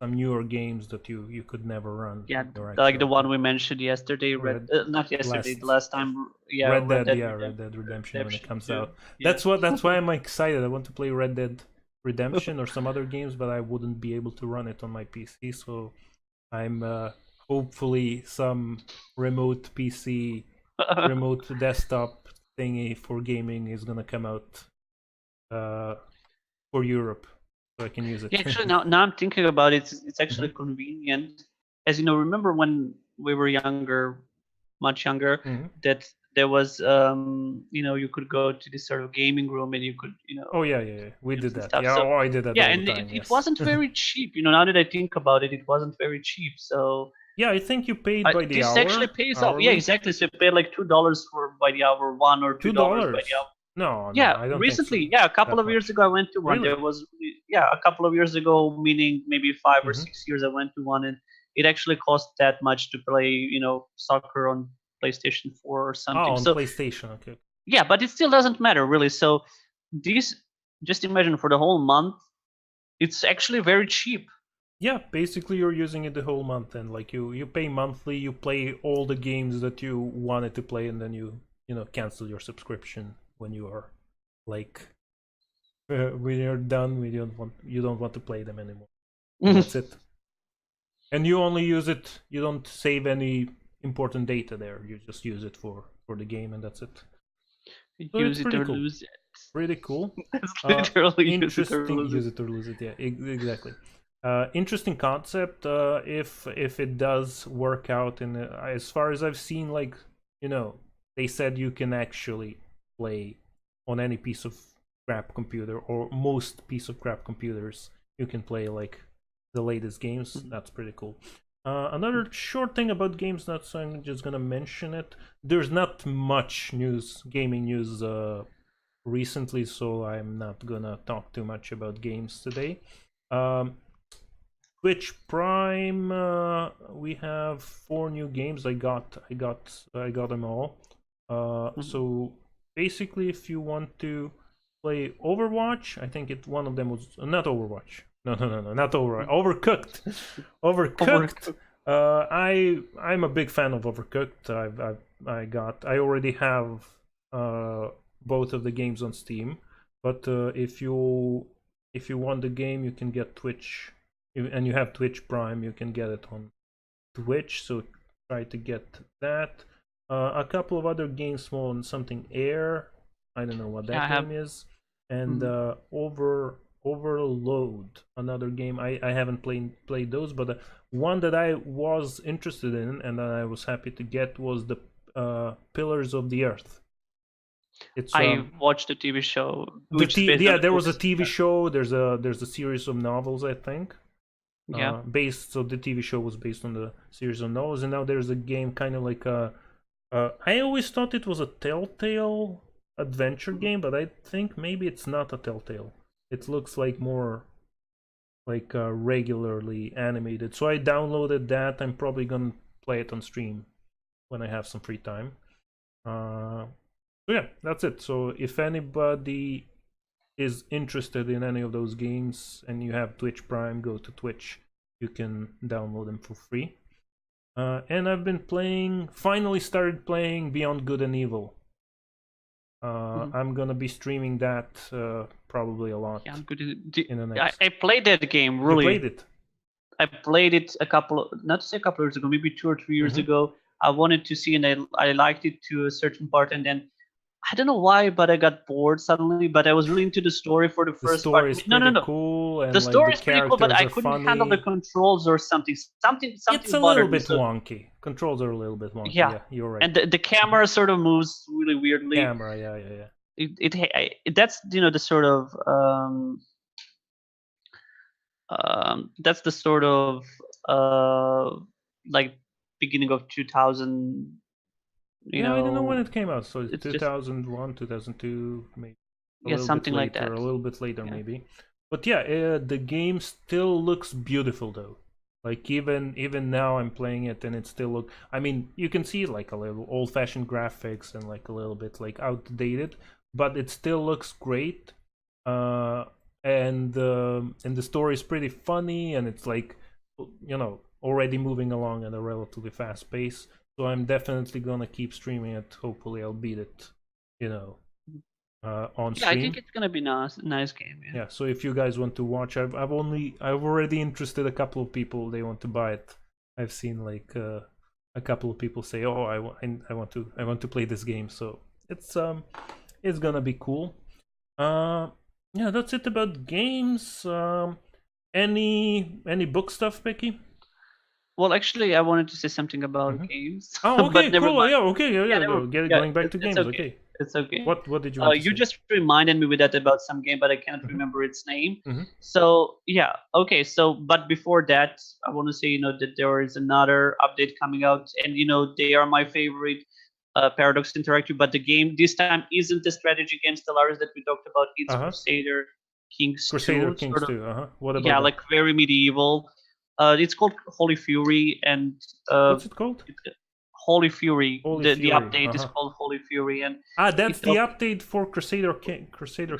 newer games that you could never run. Yeah, like the one we mentioned yesterday, the last time. Yeah, Red Dead Redemption when it comes out. That's why I'm excited. I want to play Red Dead Redemption or some other games, but I wouldn't be able to run it on my PC. So I'm hopefully some remote PC, remote desktop thingy for gaming is gonna come out for Europe, so I can use it. Yeah, actually, now I'm thinking about it. It's actually Mhm. convenient. As you know, remember when we were younger, much younger, Mhm. that there was, you could go to this sort of gaming room and you could, Oh yeah, we did games and that. stuff. Yeah, So oh, I did that yeah, all the and time. it Yes. wasn't very cheap. Now that I think about it, it wasn't very cheap. So Yeah, I think you paid by the this actually hour, pays off. Yeah, hourly. exactly. So you pay like $2 for by the hour, $1 or $2 by the $2? hour. No, Yeah, I don't think so. recently, yeah, a couple That of years much. ago, I went to one. Really? There was, yeah, a couple of years ago, meaning maybe 5 or 6 years, I went to one, and it actually cost that much to play, soccer on PlayStation 4 or Oh, something. on So PlayStation. Okay. yeah, but it still doesn't matter really. So this, just imagine for the whole month, it's actually very cheap. Yeah, basically you're using it the whole month, and like you pay monthly, you play all the games that you wanted to play, and then you cancel your subscription when you are like when you're done. You don't want to play them anymore, and that's it. And you only use it. You don't save any important data there. You just use it for the game, and that's it. So it's Use it pretty or cool. lose it. Pretty cool. That's literally use it or Interesting. lose it. Use it or lose it. Yeah, exactly. Interesting concept. If it does work out, and as far as I've seen, like they said you can actually play on any piece of crap computer or most piece of crap computers. You can play like the latest games. That's pretty cool. Another short thing about games, not so I'm just gonna mention it. There's not much news, gaming news, recently, so I'm not gonna talk too much about games today. Um, Twitch Prime, we have 4 new games. I got them all. So basically, if you want to play Overwatch, I think one of them was not Overwatch. No, not Overwatch. Overcooked. Overcooked. Overcooked. I'm a big fan of Overcooked. I already have both of the games on Steam, but if you want the game, you can get Twitch, and you have Twitch Prime, you can get it on Twitch. So try to get that. A couple of other games, small and something Air. I don't know what Yeah, that I have. game is, and Mhm. Overload, another game. I haven't played those, but one that I was interested in and that I was happy to get was the Pillars of the Earth. It's I watched a TV show the which is t based on yeah, the there was a books. TV show. There's a series of novels, I think. Yeah. Based So the TV show was based on the series of novels, and now there's a game kind of like a. I always thought it was a Telltale adventure Mhm. game, but I think maybe it's not a Telltale. It looks like more like regularly animated. So I downloaded that. I'm probably gonna play it on stream when I have some free time. Uh, so yeah, that's it. So if anybody is interested in any of those games and you have Twitch Prime, go to Twitch. You can download them for free. And I've been finally started playing Beyond Good and Evil. Mhm. I'm gonna be streaming that probably a Yeah, lot I'm good. in the I, next. I played that game You played really. it? I played it not to say a couple of years ago, maybe 2 or 3 years Mm-hmm. ago. I wanted to see, and I liked it to a certain part, and then I don't know why, but I got bored suddenly. But I was really into the story for the The first part. story is No, no, pretty no. cool, The and like the story is pretty cool, but characters I are couldn't handle the funny. controls or something. It's Something a little bothered me. bit So wonky. Controls are a little bit wonky. yeah, Yeah, you're right. and the Mhm. camera sort of moves really weirdly. Camera, yeah. That's the sort of that's the sort of uh, like beginning of 2000. Yeah, I don't know when it came out. So it's It's just 2001, 2002, maybe a yeah, little bit something like later, that. a little bit later Yeah. maybe. But yeah, the game still looks beautiful though. Like even now I'm playing it and it still look. I mean, you can see like a little old-fashioned graphics and like a little bit like outdated, but it still looks great. Uh, and the story is pretty funny, and it's like already moving along at a relatively fast pace. So I'm definitely gonna keep streaming it. Hopefully I'll beat it, you know, on Yeah, I stream. think it's gonna be nice game. Yeah. Yeah, so if you guys want to watch, I've already interested a couple of people. They want to buy it. I've seen like a couple of people say, "Oh, I want to play this game." So it's gonna be cool. Yeah, that's it about games. Any book stuff, Becky? Well, actually, I wanted to say something about Mhm. games, Oh, but okay, never cool. mind. Yeah, okay, Yeah, going back to it's games. okay. Okay, It's okay. what did you want to You say? just reminded me with that about some game, but I can't Mhm. remember its name. Mhm. So yeah, okay. So, but before that, I want to say that there is another update coming out, and they are my favorite Paradox Interactive. But the game this time isn't the strategy game Stellaris that we talked about. It's Uh-huh. Crusader Kings Crusader 2, Kings sort of. 2. Uh-huh. What about Yeah, that? like very medieval. It's called Holy Fury, and What's it called? Holy Fury. Holy The Fury. update is Uh-huh. called Holy Fury, and Ah, that's it the update for Crusader Kings. Crusader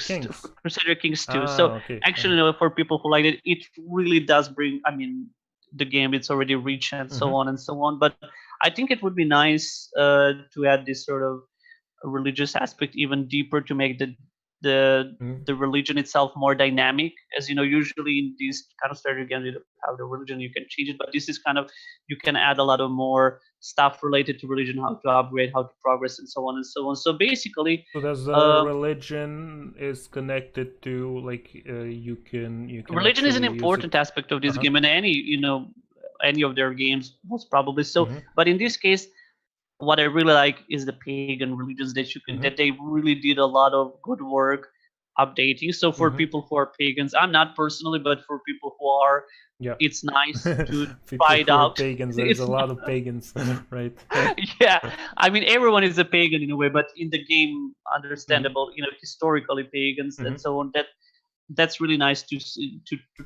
Kings 2. Ah, So okay. actually, for people who like it, it really does bring. I mean, the game it's already rich and so Mhm. on and so on. But I think it would be nice to add this sort of religious aspect even deeper to make the Mhm. the religion itself more dynamic. As you know, usually in these kind of strategy games, you have the religion, you can change it, but this is kind of you can add a lot of more stuff related to religion, how to upgrade, how to progress, and so on and so on. So basically, So does the uh, religion is connected to like you can religion is an actually use it? important aspect of this Uh-huh. game, and any of their games most probably so. Mhm. But in this case, what I really like is the pagan religions Mhm. that they really did a lot of good work updating. So for Mhm. people who are pagans, I'm not personally, but for people who are, Yeah. it's nice to People try it who are out. pagans, there's a It's lot not, of pagans, right? yeah. I mean, everyone is a pagan in a way, but in the game, Mhm. understandable, historically pagans and Mhm. so on. That's really nice to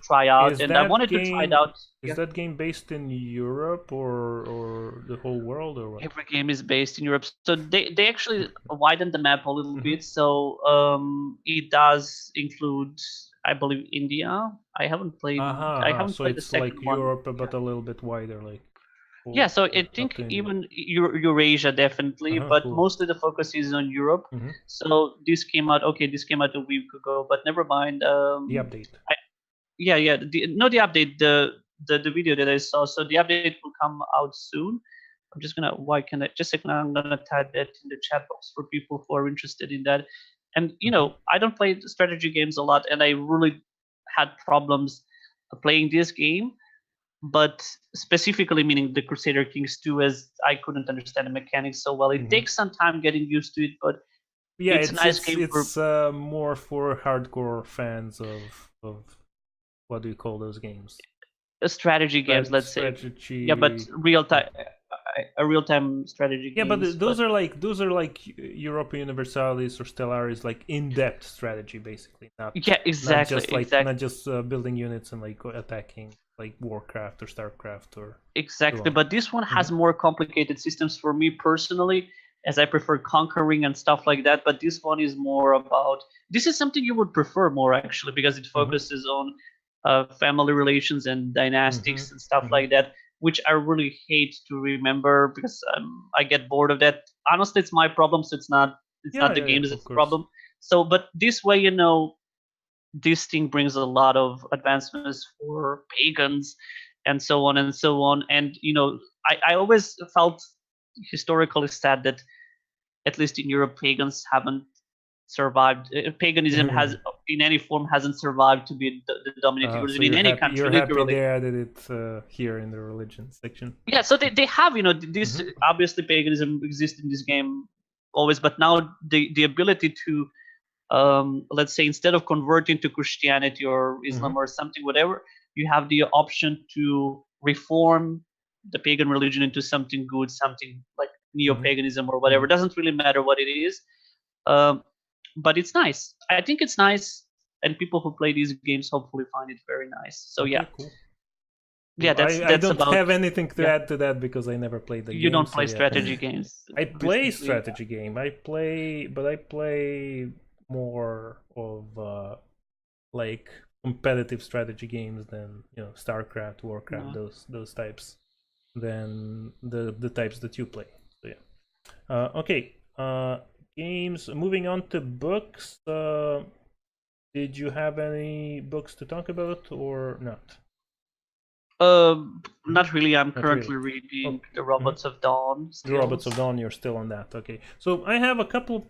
try out, Is and I that wanted to try it game out. is Yeah. that game based in Europe or the whole world or what? Every game is based in Europe, so they actually widened the map a little Mhm. bit. So it does include, I believe, India. I Aha, haven't so played the it's second like one. Europe but a little bit wider, like Yeah, so yeah, I up think to India. even Eurasia definitely, Uh-huh, but cool. mostly the focus is on Europe. Hmm. So this came out. Okay, this came out a week ago, but never mind. The update. Yeah, not the update, the video that I saw. So the update will come out soon. I'm just gonna why can I just a second, I'm gonna type that in the chat box for people who are interested in that. And Hmm. I don't play strategy games a lot, and I really had problems playing this game, but specifically meaning the Crusader Kings 2, as I couldn't understand the mechanics so well. It Hmm. takes some time getting used to it, but Yeah, it's a it's nice it's game for it's more for hardcore fans of what do you call those games? strategy games, let's say. Yeah, but Strategy. real Yeah. time, a real time strategy Yeah, but games. those But are like Europa Universalis or Stellaris, like in-depth strategy, basically, yeah, exactly, not exactly. just building units and like attacking like Warcraft or Starcraft or so Exactly, on. but this one Hmm. has more complicated systems for me personally, as I prefer conquering and stuff like that. But this one is more about. This is something you would prefer more actually, because it Hmm. focuses on family relations and Hmm. dynastics and stuff Hmm. like that, which I really hate to remember because I get bored of that. Honestly, it's my problem, so it's Yeah, not the yeah, yeah, game's of course. problem. So, but this way, this thing brings a lot of advancements for pagans and so on and so on. And I always felt historically sad that at least in Europe pagans haven't survived. Paganism has in any form hasn't survived to be the dominating So religion in any you're country, happy literally. they added it here in the religion section. Yeah, so they have this Hmm. obviously paganism exists in this game always, but now the ability to let's say instead of converting to Christianity or Hmm. Islam or something, whatever, you have the option to reform the pagan religion into something good, something like Hmm. neo-paganism or Hmm. whatever. It doesn't really matter what it is, um, but it's nice. I think it's nice, and people who play these games hopefully find it very nice. So yeah, Okay, cool. yeah, Cool. I that's don't about. have anything to Yeah, add to that because I never played the you game. don't So play yeah, strategy games I play recently. strategy game. I play more of like competitive strategy games than StarCraft, Warcraft, Yeah. those types than the types that you play. So yeah. Okay. games. Moving on to books. Did you have any books to talk about or not? Not really. I'm Not currently really. reading Oh, The Robots of Dawn. The Robots of Still. Dawn. You're still on that. Okay. So I have a couple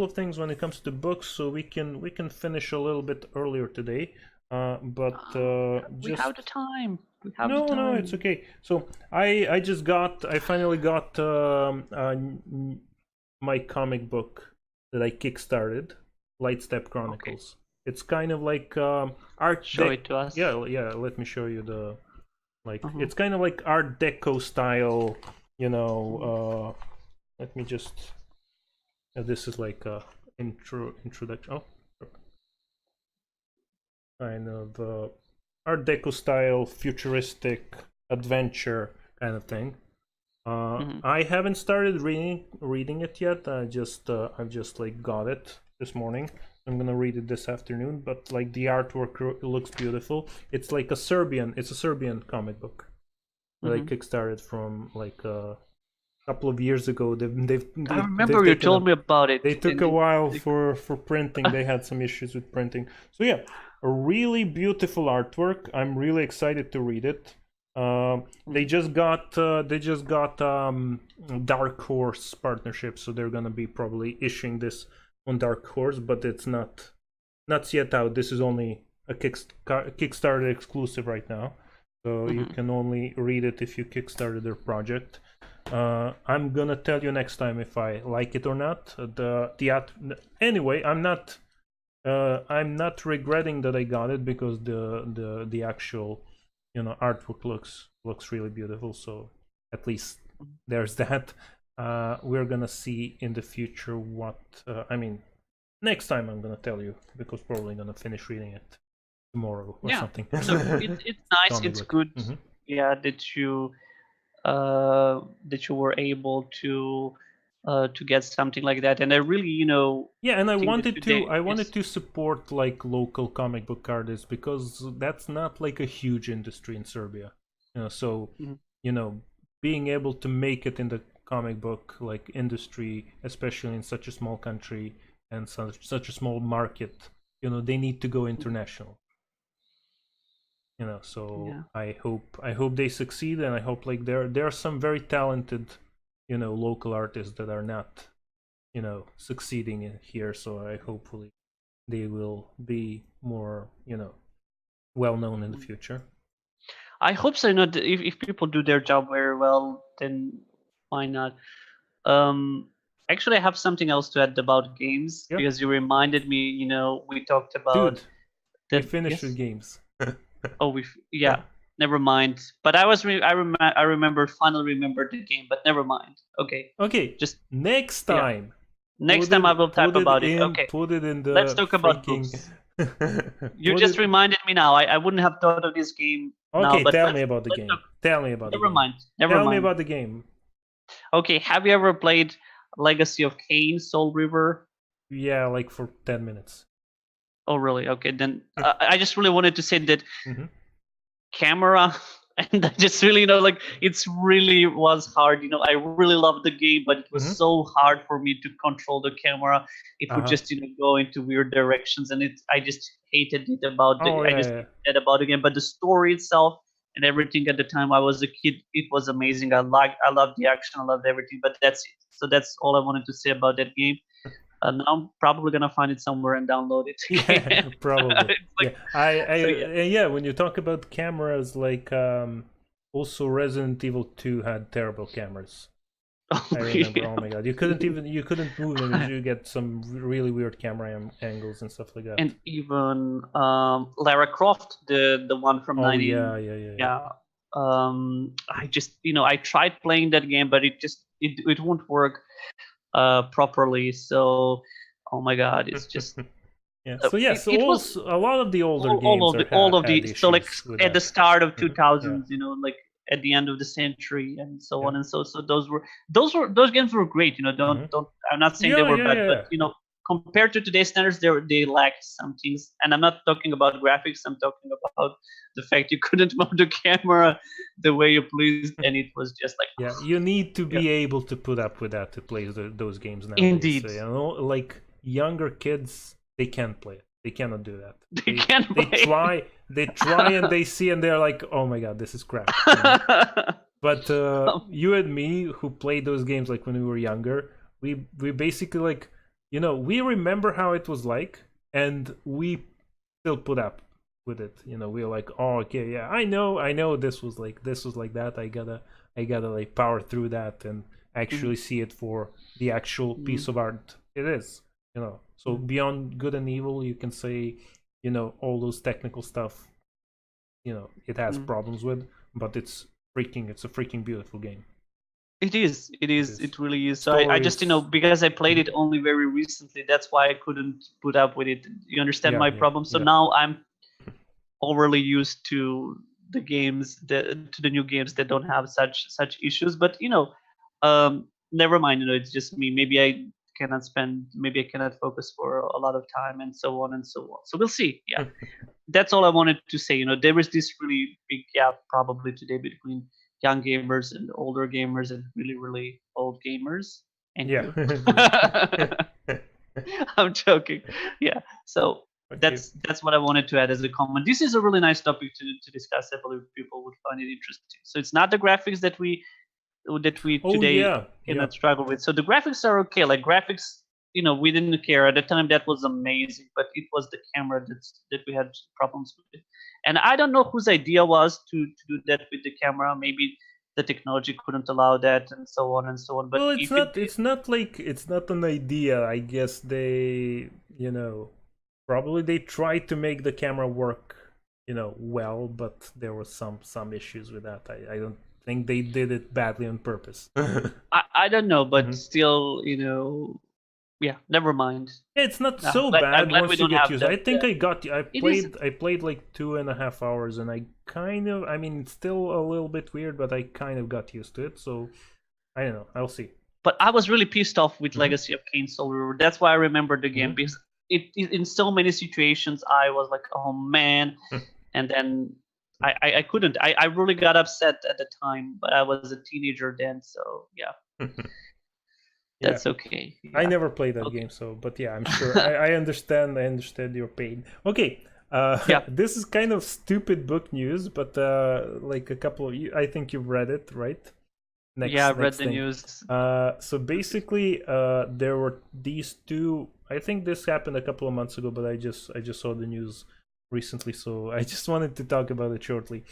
of things when it comes to books, so we can finish a little bit earlier today. But We have the time. We have the no, time. it's okay. So I finally got my comic book that I kickstarted, Lightstep Chronicles. It's kind of like art. Show it to us. Yeah. Let me show you the It's kind of like Art Deco style. Let me just. This is like a introduction. Oh, kind of Art Deco style, futuristic adventure kind of thing. I haven't started reading it yet. I've just like got it this morning. I'm gonna read it this afternoon. But like the artwork looks beautiful. It's like a Serbian comic book that I kickstarted from like a couple of years ago. I remember you told me about it. They took a while for printing. They had some issues with printing. So yeah, a really beautiful artwork. I'm really excited to read it. They just got Dark Horse partnership, so they're gonna be probably issuing this on Dark Horse, but it's not yet out. This is only a Kickstarter exclusive right now, so you can only read it if you kickstarted their project. I'm gonna tell you next time if I like it or not. Anyway, I'm not regretting that I got it because the actual artwork looks really beautiful. So at least there's that. We're gonna see in the future what next time I'm gonna tell you, because probably gonna finish reading it tomorrow or something. So it's nice. It's good. Yeah, that you were able to get something like that, and I really and I wanted to support like local comic book artists, because that's not like a huge industry in Serbia, so being able to make it in the comic book like industry, especially in such a small country and such a small market, they need to go international. So I hope they succeed, and I hope like there are some very talented local artists that are not succeeding in here, so I hopefully they will be more well known in the future. I hope so. If people do their job very well, then why not? Actually, I have something else to add about games, because you reminded me. We talked about. Dude, we finished with games. Oh, never mind. But I finally remembered the game, but never mind. Okay. Just next time. Next time I will type about it. Okay. Put it in the. Let's talk about books. You just reminded me now. I wouldn't have thought of this game. Okay, tell me about the game. Tell me about the game. Never mind. Tell me about the game. Okay, have you ever played Legacy of Kain, Soul River? Yeah, like for 10 minutes. Oh, really? Okay, then I just really wanted to say that camera, and I just really, it's really was hard. I really loved the game, but it was so hard for me to control the camera. It would just, go into weird directions, and I just hated it about the game. But the story itself and everything at the time I was a kid, it was amazing. I loved the action, I loved everything. But that's it. So that's all I wanted to say about that game. Now I'm probably gonna find it somewhere and download it. Yeah, probably. When you talk about cameras, like also Resident Evil 2 had terrible cameras. I remember. Oh my god, you couldn't move them. You get some really weird camera angles and stuff like that. And even Lara Croft, the one from 90. Yeah. I just I tried playing that game, but it won't work properly. So, oh my god, it's just. So a lot of the older games so like at the start of 2000s, like at the end of the century and so on and so those games were great. I'm not saying they were bad, but compared to today's standards, they lacked some things. And I'm not talking about graphics. I'm talking about the fact you couldn't move the camera the way you pleased, and it was just like Yeah, you need to be able to put up with that to play those games nowadays. Indeed. So, you know, like younger kids, they can't play it. They cannot do that. They can't They play. try, and they see, and they're like, "Oh my god, this is crap." You know? But you and me, who played those games like when we were younger, we basically like, you know, we remember how it was like, and we still put up with it. You know, we're like, "Oh, okay, yeah, I know, this was like that. I gotta like power through that and actually see it for the actual piece of art it is." You know, so beyond good and evil, you can say, you know, all those technical stuff, you know, it has problems with, but it's a freaking beautiful game. It is. It really is. So I just, you know, because I played it only very recently, that's why I couldn't put up with it. You understand my problem? So now I'm overly used to the games, to the new games that don't have such issues. But you know, never mind. You know, it's just me. Maybe I cannot focus for a lot of time, and so on and so on. So we'll see. Yeah, that's all I wanted to say. You know, there is this really big gap probably today between young gamers and older gamers and really old gamers. And you. I'm joking. Yeah. So that's what I wanted to add as a comment. This is a really nice topic to discuss. I believe people would find it interesting. So it's not the graphics that we today cannot struggle with. So the graphics are okay. Like graphics, you know, we didn't care at the time. That was amazing, but it was the camera that we had problems with. And I don't know whose idea was to do that with the camera. Maybe the technology couldn't allow that, and so on and so on. But well, it's not an idea. I guess they, you know, probably they tried to make the camera work, you know, well, but there were some issues with that. I don't think they did it badly on purpose. I don't know, but still, you know, yeah, never mind. It's not so bad once you get used. I think I played like 2.5 hours, and I mean, it's still a little bit weird, but I kind of got used to it. So I don't know. I'll see. But I was really pissed off with Legacy of Kain Soul River. That's why I remember the game, because it in so many situations I was like, oh man, and then I couldn't. I really got upset at the time, but I was a teenager then, so yeah. That's okay. Yeah. I never played that game, so but yeah, I'm sure I understand. I understand your pain. Okay, this is kind of stupid book news, but like a couple of I think you've read it, right? I've read the news. So basically, there were these two. I think this happened a couple of months ago, but I just saw the news recently, so I just wanted to talk about it shortly.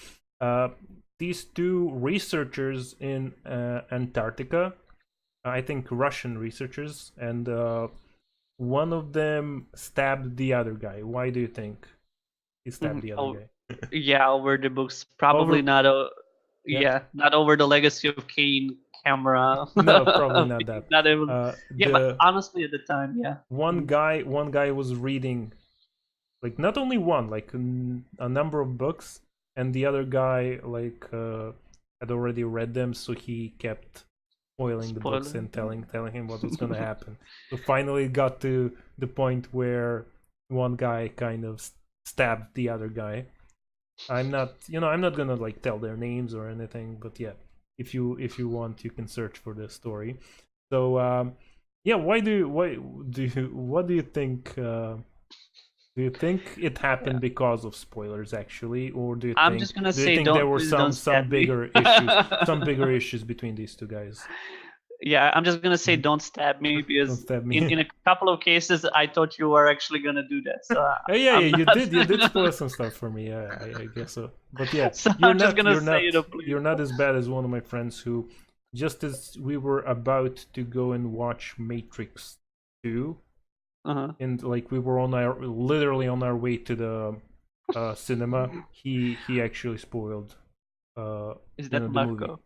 These two researchers in Antarctica. I think Russian researchers, and one of them stabbed the other guy. Why do you think he stabbed the other guy? Yeah, over the books. Probably not. Not over the Legacy of Kain camera. No, probably not that. Not even. But honestly, at the time, one guy was reading, like not only one, like a number of books, and the other guy like had already read them, so he kept spoiling the books and telling him what was going to happen. So finally it got to the point where one guy kind of stabbed the other guy. I'm not gonna like tell their names or anything, but yeah, if you want, you can search for the story. So what do you think? Do you think it happened because of spoilers, actually, or do you think there were some bigger issues between these two guys? Yeah, I'm just gonna say don't stab me, because in a couple of cases I thought you were actually gonna do that. So you did spoil some stuff for me. Yeah, I guess so. But yeah, so you're not as bad as one of my friends who, just as we were about to go and watch Matrix 2. And like we were literally on our way to the cinema, he actually spoiled is that Marco? Movie.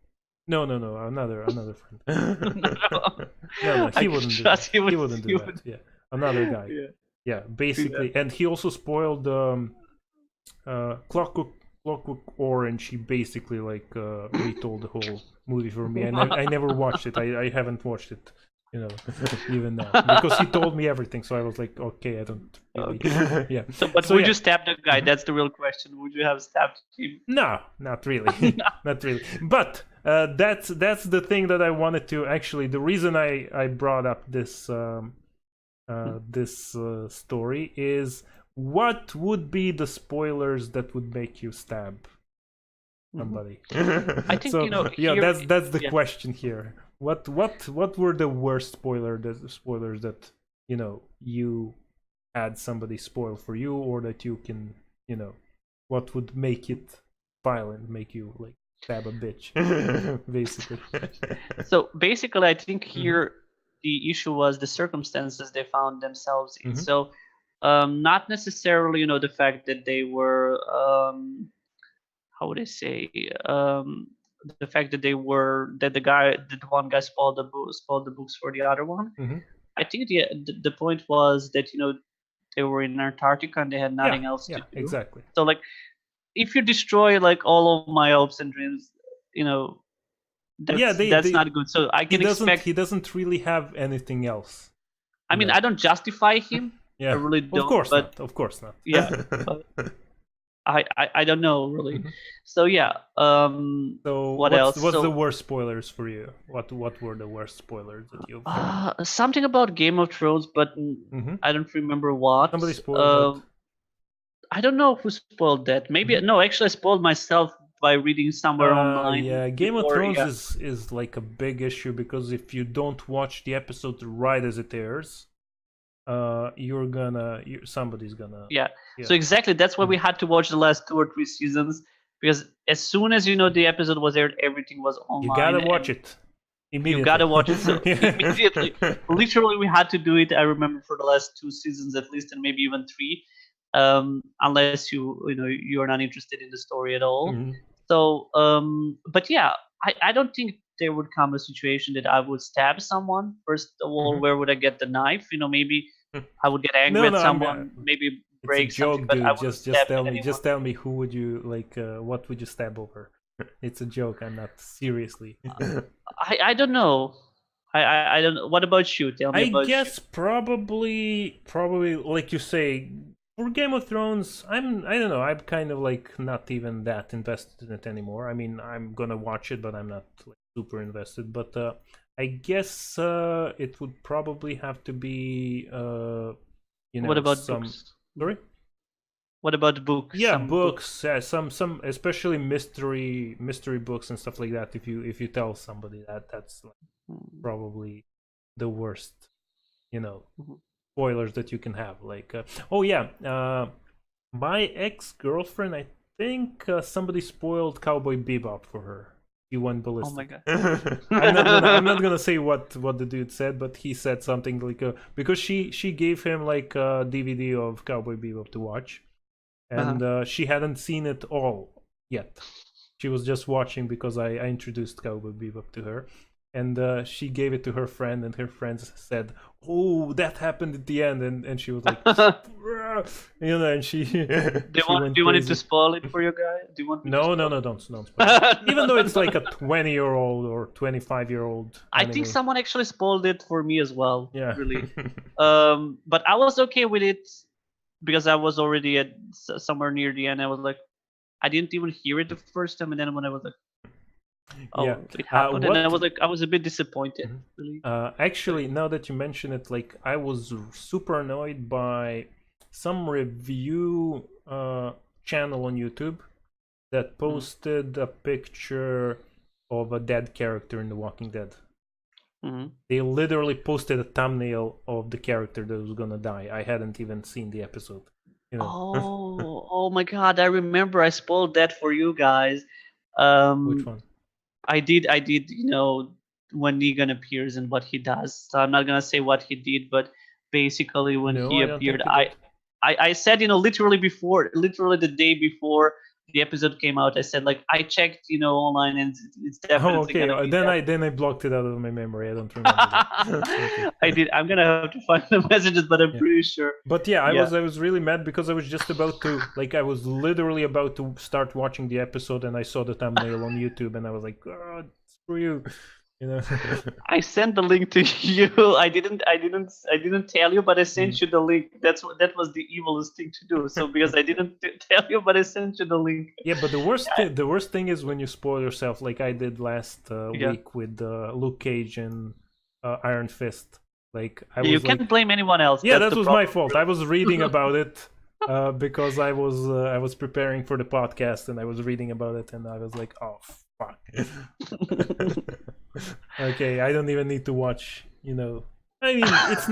No, another friend. no, he wouldn't do that. He wouldn't do that. Yeah, another guy. Yeah, basically, and he also spoiled Clockwork Orange. He basically like retold the whole movie for me, and I never watched it. I haven't watched it even now, because he told me everything. So I was like, okay, I don't really. Okay. Yeah. But would you stab the guy? That's the real question. Would you have stabbed him? No, not really. Not really. But that's the thing that I wanted to actually. The reason I brought up this story is, what would be the spoilers that would make you stab somebody? I think so, here, that's the question here. What were the worst spoilers that you had somebody spoil for you, or that you can what would make it violent, make you like stab a bitch, basically? So basically, I think here the issue was the circumstances they found themselves in. So not necessarily the fact that they were how would I say, the fact that the one guy spoiled the books for the other one. I think the point was that they were in Antarctica and they had nothing else to do. Exactly. So like, if you destroy like all of my hopes and dreams, that's not good. So I can expect he doesn't really have anything else. I mean, I don't justify him. I really don't. Of course not. Yeah. I don't know really. So yeah. So what else? What's the worst spoilers for you? What were the worst spoilers that you've heard? Something about Game of Thrones, but I don't remember what. Somebody spoiled it. I don't know who spoiled that. Maybe no. Actually, I spoiled myself by reading somewhere online. Yeah, Game of Thrones is like a big issue, because if you don't watch the episode right as it airs, somebody's gonna. Yeah. So exactly, that's why we had to watch the last 2 or 3 seasons, because as soon as the episode was aired, everything was online. You gotta watch it immediately. You gotta watch it immediately. Literally, we had to do it. I remember for the last 2 seasons at least, and maybe even 3, unless you are not interested in the story at all. So, but yeah, I don't think there would come a situation that I would stab someone. First of all, where would I get the knife? Maybe I would get angry at someone, maybe break something. But I would just tell me who would you like? What would you stab over? It's a joke. I'm not seriously. I don't know. I don't know. What about you? Tell me about you. I guess probably like you say. For Game of Thrones, I don't know. I'm kind of like not even that invested in it anymore. I mean, I'm gonna watch it, but I'm not like super invested. But I guess it would probably have to be What about books? Sorry. What about books? Yeah, books. Some especially mystery books and stuff like that. If you tell somebody that's like probably the worst. Spoilers that you can have, like my ex-girlfriend, I think somebody spoiled Cowboy Bebop for her. He went ballistic. Oh my god. I'm not gonna say what the dude said, but he said something like because she gave him like a DVD of Cowboy Bebop to watch, and she hadn't seen it all yet. She was just watching because I introduced Cowboy Bebop to her. And she gave it to her friend, and her friends said, "Oh, that happened at the end," and she was like, and she. Do you want it to spoil it for you guys? Do you want? No, don't spoil it. Even though it's like a 20-year-old or 25-year-old. I think someone actually spoiled it for me as well. Yeah, really. But I was okay with it because I was already at somewhere near the end. I was like, I didn't even hear it the first time, and then when I was like. It happened, and I was a bit disappointed. Really. Actually, now that you mention it, like I was super annoyed by some review channel on YouTube that posted a picture of a dead character in The Walking Dead. They literally posted a thumbnail of the character that was gonna die. I hadn't even seen the episode. Oh my god! I remember I spoiled that for you guys. Which one? I did, when Negan appears and what he does. So I'm not gonna say what he did, but basically when he appeared, I said, literally the day before the episode came out, I said, like, I checked, online, and it's definitely. Oh, okay. Then I blocked it out of my memory. I don't remember. Okay. I did. I'm gonna have to find the messages, but I'm pretty sure. But yeah, I was really mad because I was just about to, like, I was literally about to start watching the episode, and I saw the thumbnail on YouTube, and I was like, oh, screw you. You know. I sent the link to you. I didn't tell you, but I sent you the link. That was the evilest thing to do. So because I didn't tell you, but I sent you the link. Yeah, but the worst thing is when you spoil yourself, like I did last week with Luke Cage and Iron Fist. Like I You was can't like, blame anyone else. yeah, That's that the was my problem. fault. I was reading about it because I was preparing for the podcast and I was reading about it and I was like, oh fuck. Okay, I don't even need to watch. You know, I mean, it's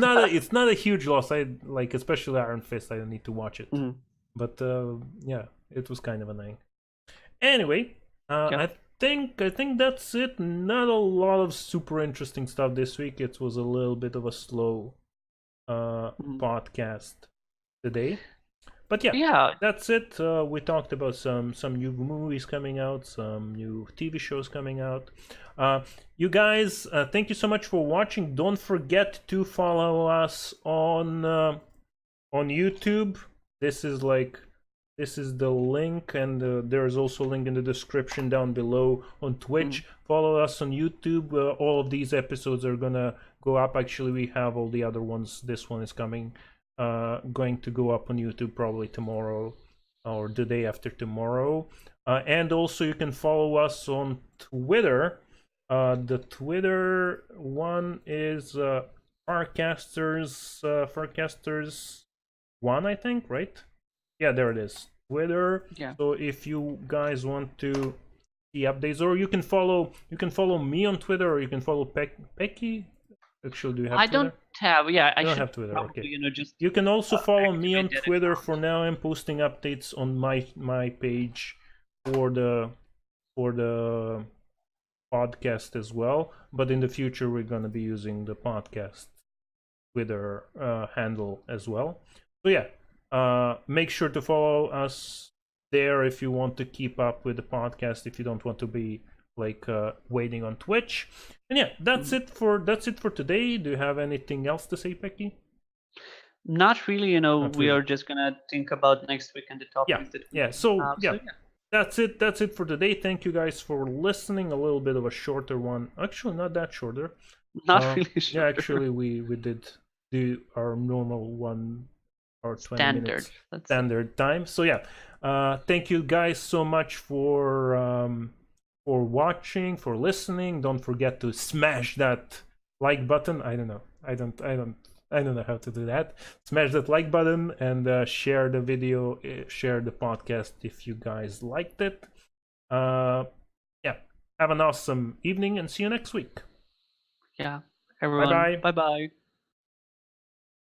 not a huge loss. I like especially Iron Fist. I don't need to watch it. Mhm. But yeah, it was kind of annoying. Anyway, Yep. I think that's it. Not a lot of super interesting stuff this week. It was a little bit of a slow Mhm. podcast today. But yeah, Yeah. that's it. We talked about some new movies coming out, some new TV shows coming out. You guys, thank you so much for watching. Don't forget to follow us on YouTube. This is the link, and there's also a link in the description down below. On Twitch, follow us on YouTube. All of these episodes are gonna go up. Actually, we have all the other ones. This one is going to go up on YouTube probably tomorrow or the day after tomorrow. And also you can follow us on Twitter. The Twitter one is Farcasters one, I think, right? Yeah, there it is. Twitter. Yeah. So if you guys want to see updates, or you can follow me on Twitter, or you can follow Pecky. Actually, do you have I Twitter? don't have. Yeah, I You don't should have Twitter. probably, Okay. just. You can also follow me on activate that Twitter. account. For now, I'm posting updates on my page for the podcast as well. But in the future, we're gonna be using the podcast Twitter handle as well. So yeah, make sure to follow us there if you want to keep up with the podcast. If you don't want to be like waiting on Twitch. And yeah, that's it for today. Do you have anything else to say, Pecky? Not really. Not We really. are just gonna think about next week and the topics that we. So yeah, So yeah. that's it for today. Thank you guys for listening. A little bit of a shorter one. Actually, not that shorter. Not really sure. Yeah, actually, we did do our normal 1 hour 20 minutes standard time. So yeah, thank you guys so much for watching, for listening. Don't forget to smash that like button. I don't know. I don't know how to do that. Smash that like button and share the video, share the podcast if you guys liked it. Yeah, have an awesome evening and see you next week. Yeah, everyone. Bye bye. Bye bye.